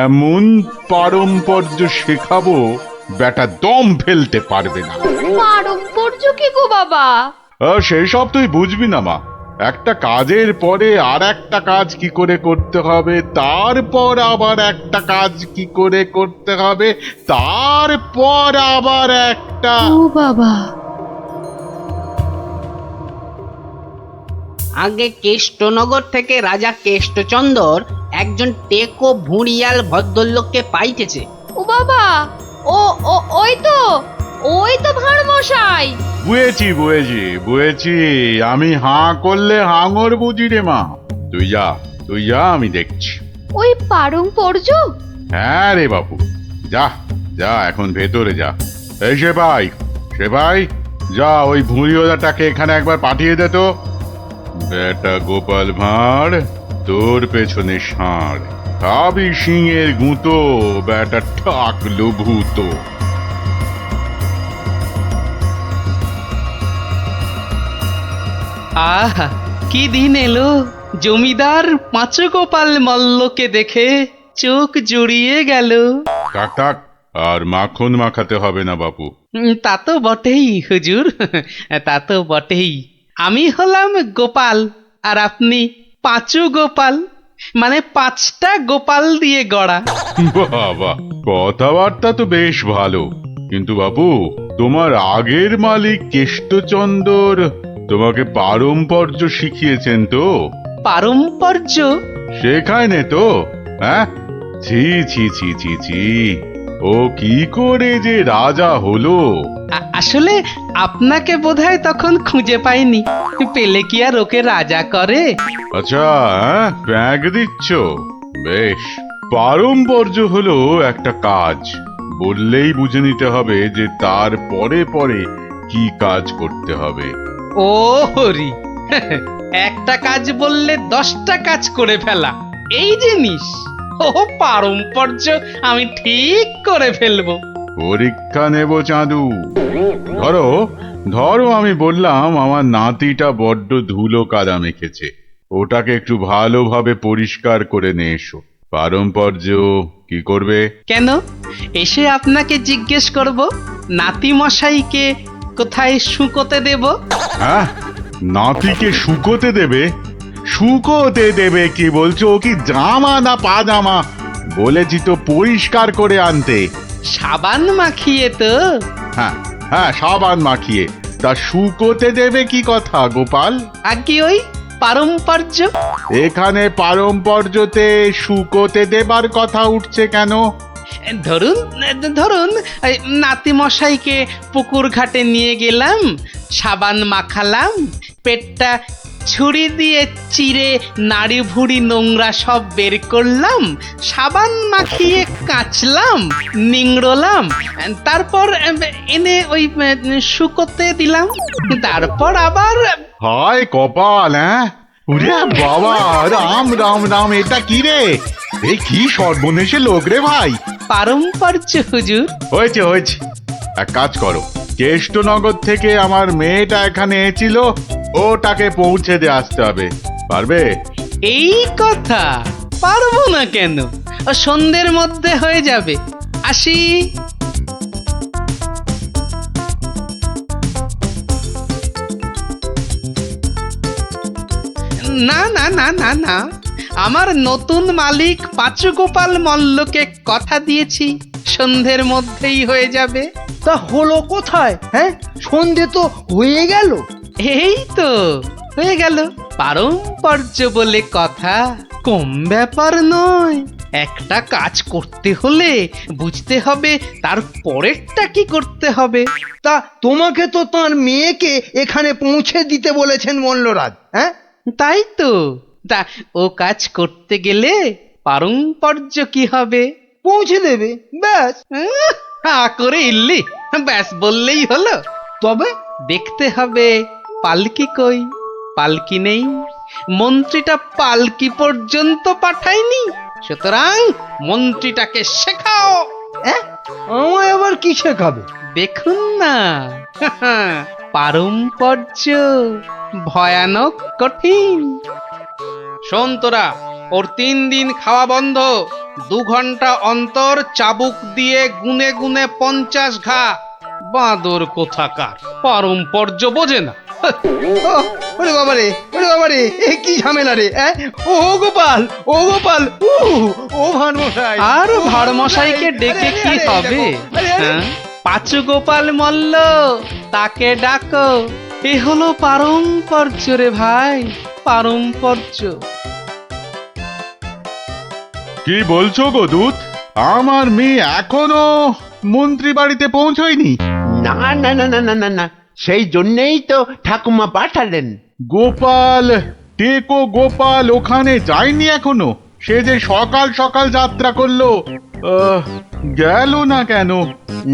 এমন পারম্পর্য শেখাবো বেটা দম ফেলতে পারবে না। পারম্পর্য কি গো বাবা? সেই সব তুই বুঝবি না মা। একটা কাজের পরে আর একটা কাজ কি করে করতে হবে, তারপর আবার একটা কাজ কি করে করতে হবে, তারপর আবার একটা। ও বাবা! আগে কেষ্টনগর থেকে রাজা কেষ্টচন্দর একজন টেকো ভুঁড়িয়াল ভদ্রলোককে পাইতেছে। ও বাবা, ওই তো ভাঁড় মশাই। বুঝেছি, আমি হাঁ করলে হাঙর বুঝি রে মা। তুই যা, তুই যা, আমি দেখছি। ওই পারম্পর্য? হ্যাঁ রে বাবু, যা যা, এখন ভেতরে যা। এই সেপাই, যা ওই ভুঁড়িওয়ালাটাকে এখানে একবার পাঠিয়ে দে তো। বেটা গোপাল ভাঁড়, তোর পেছনে ষাঁড়, খাবি সিংয়ের গুঁতো, বেটা ঠাকলো ভূত। আহা, কি দিন এলো! জমিদার পাঁচগোপাল মল্লকে দেখে চোখ জুড়িয়ে গেল। থাক থাক, আর মাখন মাখাতে হবে না বাপু। তা তো বটেই হুজুর, তা তো বটেই। আমি হলাম গোপাল, আর আপনি পাঁচু গোপাল, মানে 5টা গোপাল দিয়ে গড়া। বাবা, কথাবার্তা তো বেশ ভালো, কিন্তু বাপু, তোমার আগের মালিক কেষ্টচন্দর তোমাকে পারম্পর্য শিখিয়েছেন তো? পারম্পর্য? শেখায় নে তো? হ্যাঁ, ছি ছি ছি ছি ছি, ও কি করে যে রাজা হলো? আসলে আপনাকে বোধহয় তখন খুঁজে পাইনি, পেলে কি আর ওকে রাজা করে? আচ্ছা, ব্যাগ দিচ্ছ? বেশ। পারম্পর্য হলো একটা কাজ, বললেই বুঝে নিতে হবে যে তার পরে পরে কি কাজ করতে হবে। ও হরি, একটা কাজ বললে 10টা কাজ করে ফেলা, এই জিনিস। ও পারম্পর্য আমি ঠিক করে ফেলবো। পরীক্ষা নেব চাঁদু। ধরো ধরো আমি বললাম আমার নাতিটা বড্ড ধুলো কাদা মেখেছে, ওটাকে একটু ভালোভাবে পরিষ্কার করে নিয়ে এসো। পারম্পর্য কি করবে? কেন, এসে আপনাকে জিজ্ঞেস করব নাতি মশাইকে কোথায় শুকোতে দেব? হ্যাঁ, নাতিকে শুকোতে দেবে? শুকোতে দেবে কি বলছো? ও কি জামা না পাজামা? বলেছি তো পরিষ্কার করে আনতে। সাবান মাখিয়ে তো? হ্যাঁ হ্যাঁ, সাবান মাখিয়ে। তা শুকোতে দেবে কি কথা গোপাল? আর কি ওই পারম্পর্য? এখানে পারম্পর্যতে শুকোতে দেবার কথা উঠছে কেন? ধরুন ধরুন নাতি মশাইকে পুকুর ঘাটে নিয়ে গেলাম, সাবান মাখালাম, পেটটা ছুরি দিয়ে চিরে নাড়ি ভুড়ি নোংরা সব বের করলাম, সাবান মাখিয়ে কাচলাম, নিংড়লাম, তারপর এনে ওই শুকোতে দিলাম, তারপর আবার। হায় কপাল! হ্যাঁ, ওরে বাবা, রাম রাম রাম, এটা কি রে? এই কি সর্বনেশে লোক রে ভাই! পারম্পর্য হুজুর। হয়েছে হয়েছে, এক কাজ করো, কেষ্টনগর থেকে আমার মেয়েটা এখানে এসেছিল, ওটাকে পৌঁছে দিয়ে আসতে হবে। পারবে? এই কথা, পারবো না কেন? সন্ধ্যের মধ্যে হয়ে যাবে, আসি। না না না না না, আমার নতুন মালিক পাঁচুগোপাল মল্লকে কথা দিয়েছি সন্ধ্যের মধ্যেই হয়ে যাবে। তা হলো কোথায়? হ্যাঁ, সন্ধে তো হয়ে গেল। এই তো হয়ে গেল। পারম্পর্য বলে কথা, কম ব্যাপার নয়। একটা কাজ করতে হলে বুঝতে হবে তার পরেরটা কি করতে হবে। তা তোমাকে তো তার মেয়েকে এখানে পৌঁছে দিতে বলেছেন মল্লরাজ। হ্যাঁ, তাই তো। তা ও কাজ করতে গেলে পারম্পর্য কি হবে? পৌঁছে দেবে, ব্যাস। হা করে ইল্লি, ব্যাস বললেই হলো। তবে দেখতে হবে পালকি কই। পালকি নেই, মন্ত্রীটা পালকি পর্যন্ত পাঠায়নি, সুতরাং মন্ত্রীটাকে শেখাও। আমায় আবার কি শেখাবে? দেখুন না, পারম্পর্য ভয়ানক কঠিন। শোন তোরা, ওর 3 দিন খাওয়া বন্ধ, 2 ঘন্টা অন্তর চাবুক দিয়ে গুনে গুনে 50 ঘা। বাঁদর কোথাকার, পারম্পর্য বোঝে না। ওরে বাবারে, ওরে বাবারে, এ কি ঝামেলা রে! ও গোপাল, ও গোপাল, ও ভানমশাই। আর ভাড়মশাইকে ডেকে কি হবে? পাঁচুগোপাল মল্ল, তাকে ডাকো। এ হলো পারম্পর্য রে ভাই, পারম্পর্য। কি বলছো গো দূত? আমার মেয়ে এখনো মন্ত্রী বাড়িতে পৌঁছয়নি? না না না না না না না, সেই জন্যেই তো ঠাকুমা পাঠালেন। গোপাল টেকো গোপাল ওখানে যায়নি এখনো? সে যে সকাল সকাল যাত্রা করলো, গেল না কেন?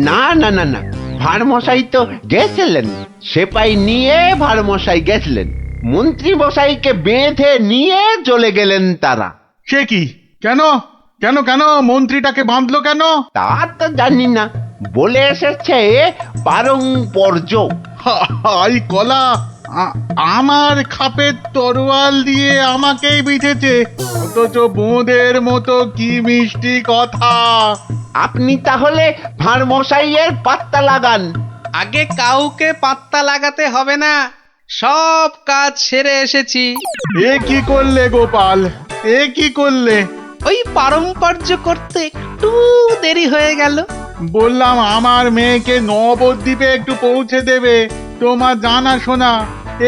না না না না, ভাড়মশাই তো গেছিলেন, সেপাই নিয়ে ভাড়মশাই গেছিলেন, মন্ত্রী মশাইকে বেঁধে নিয়ে চলে গেলেন তারা। সে কি? কেন কেন কেন মন্ত্রীটাকে বাঁধলো কেন? তা তো জানি না, বলে এসেছে পারম্পর্য। হাই কলা, আমার খাপের তরোয়াল দিয়ে আমাকেই বিঁধেছে, অথচ বোঁদের মতো কি মিষ্টি কথা। আপনি তাহলে ভাড়মশাইয়ের পাত্তা লাগান। আগে কাউকে পাত্তা লাগাতে হবে না, সব কাজ সেরে এসেছি। এ কি করলে গোপাল, এ কি করলে? ওই পারম্পর্য করতে একটু দেরি হয়ে গেল। বললাম আমার মেয়েকে নবদ্বীপে একটু পৌঁছে দেবে, তোমার জানা শোনা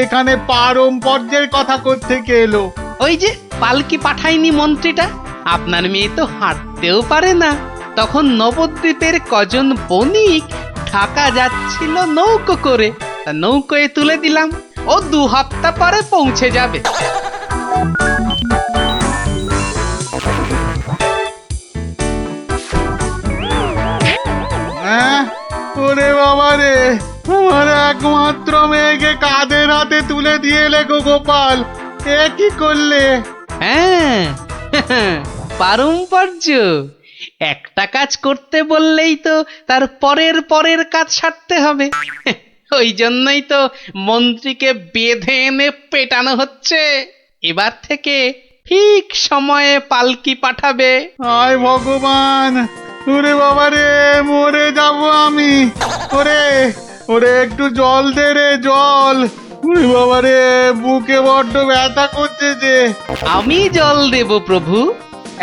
এখানে পারম্পর্যের কথা কোত্থেকে এলো? ওই যে পালকি পাঠায়নি মন্ত্রীটা, আপনার মেয়ে তো হাঁটতেও পারে না, তখন নবদ্বীপের কজন বণিক ঢাকা যাচ্ছিল নৌকো করে, তা নৌকোয় তুলে দিলাম, ও 2 হপ্তাহ পরে পৌঁছে যাবে। ওরে বাবা রে, আমার একমাত্র মেয়েকে কাঁধের হাতে তুলে দিয়ে এলে গো গোপাল, এ কি করলে? হ্যাঁ, পারম্পর্য। একটা কাজ করতে বললেই তো তার পরের পরের কাজ সারতে হবে, ওই জন্যই তো মন্ত্রীকে বেঁধে এনে পেটানো হচ্ছে। এবার থেকে ঠিক সময়ে পালকি পাঠাবে। হায় ভগবান, ওরে বাবা রে, মরে যাব আমি। ওরে ওরে, একটু জল দে রে, জল। ওরে বাবা রে, বুকে বড্ড ব্যথা করছে যে। আমি জল দেব প্রভু।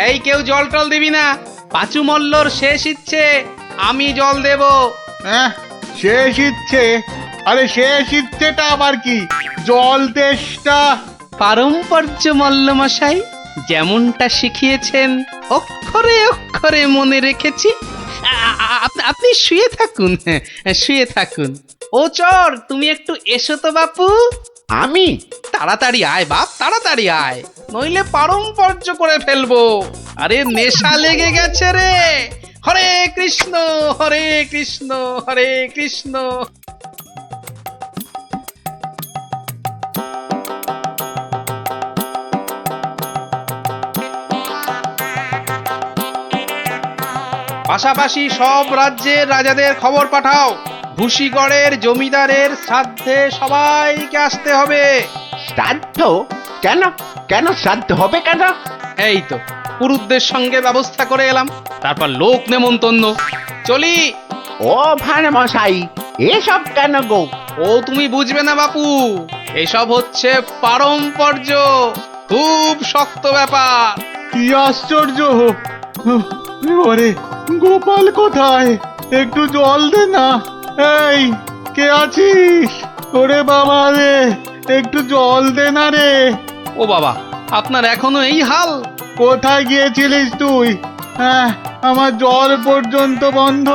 এই কেউ জল টল দিবি না, পাঁচু মল্লর শেষ ইচ্ছে, আমি জল দেব। হ্যাঁ, শেষ ইচ্ছে? আরে শেষ ইচ্ছেটা আবার কি? জল তেষ্টা। পারম্পর্য মল্ল মশাই, যেমনটা শিখিয়েছেন অক্ষরে অক্ষরে মনে রেখেছি। আপনি শুয়ে থাকুন, শুয়ে থাকুন। ও চর, তুমি একটু এসো তো বাপু। আমি? তাড়াতাড়ি আয় বাপ, তাড়াতাড়ি আয়, নইলে পারম্পর্য করে ফেলবো। আরে নেশা লেগে গেছে রে। হরে কৃষ্ণ হরে কৃষ্ণ হরে কৃষ্ণ। পাশাপাশি সব রাজ্যের রাজাদের খবর পাঠাও, ভুসিগড়ের জমিদারের শ্রাদ্ধে সবাইকে আসতে হবে। শ্রাদ্ধ? কেন কেন শ্রাদ্ধ হবে কেন? এই তো পুরুতদের সঙ্গে ব্যবস্থা করে এলাম, তারপর লোক নেমন্তন্ন। চলি। ও ভাড়মশাই, এসব কেন গো? ও তুমি বুঝবে না বাপু, এসব হচ্ছে পারম্পর্য, খুব শক্ত ব্যাপার। কি আশ্চর্য! ওরে গোপাল কোথায়? একটু জল দে না। এই কে আছিস? ওরে বাবা রে, একটু জল দে না রে। ও বাবা, আপনার এখনো এই হাল? কোথায় গিয়েছিলিস তুই? হ্যাঁ, আমার জল পর্যন্ত বন্ধ।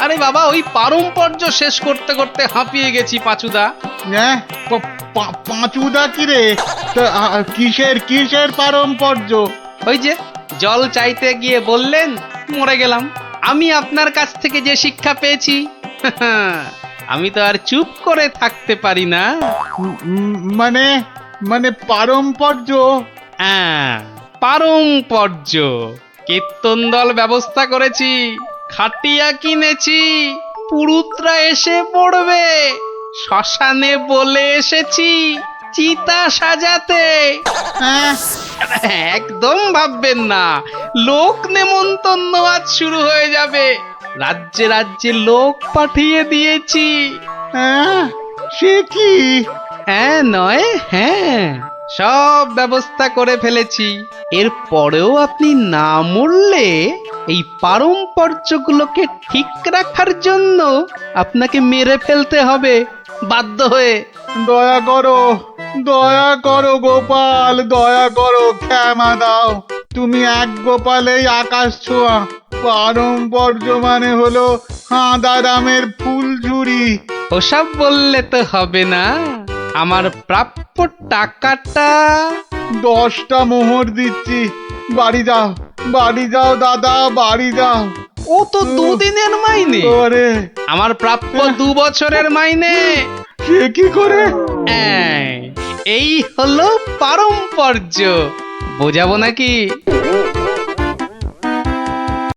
আরে বাবা, ওই পারম্পর্য শেষ করতে করতে হাঁপিয়ে গেছি পাঁচুদা। হ্যাঁ, পাঁচুদা কি রে? কিসের কিসের পারম্পর্য? ওই যে জল চাইতে গিয়ে বললেন, মরে গেলাম। আমি আপনার কাছ থেকে যে শিক্ষা পেয়েছি, আমি তো আর চুপ করে থাকতে পারি না। মানে মানে পারম্পর্য? হ্যাঁ, পারম্পর্য। কীর্তন দল ব্যবস্থা করেছি, খাটিয়া কিনেছি, পুরুতরা এসে পড়বে। শ্মশানে বলে এসেছি চিতা সাজাতে। একদম ভাববেন না, লোক নেমন্তন্ন আজ শুরু হয়ে যাবে। রাজ্যে রাজ্যে লোক পাঠিয়ে দিয়েছি। সে কি? হ্যাঁ নয় হ্যাঁ, সব ব্যবস্থা করে ফেলেছি। এর পরেও আপনি না মরলে এই পারম্পর্যগুলোকে ঠিক রাখার জন্য আপনাকে মেরে ফেলতে হবে বাধ্য হয়ে। দয়া করো, দয়া করো গোপাল, দয়া করো, ক্ষমা দাও। তুমি এক গোপালেই আকাশ ছোঁয়া। পারম্পর্য মানে হলো হাঁদারামের ফুলঝুরি। ওসব বললে তো হবে না, আমার প্রাপ্য টাকাটা। 10টা মোহর দিচ্ছি, বাড়ি যাও, বাড়ি যাও দাদা, বাড়ি যাও। ও তো দুদিনের মাইনে। ওরে আমার প্রাপ্য 2 বছরের মাইনে। সে কি করে? এই হলো পারম্পর্য, বোঝাবো নাকি?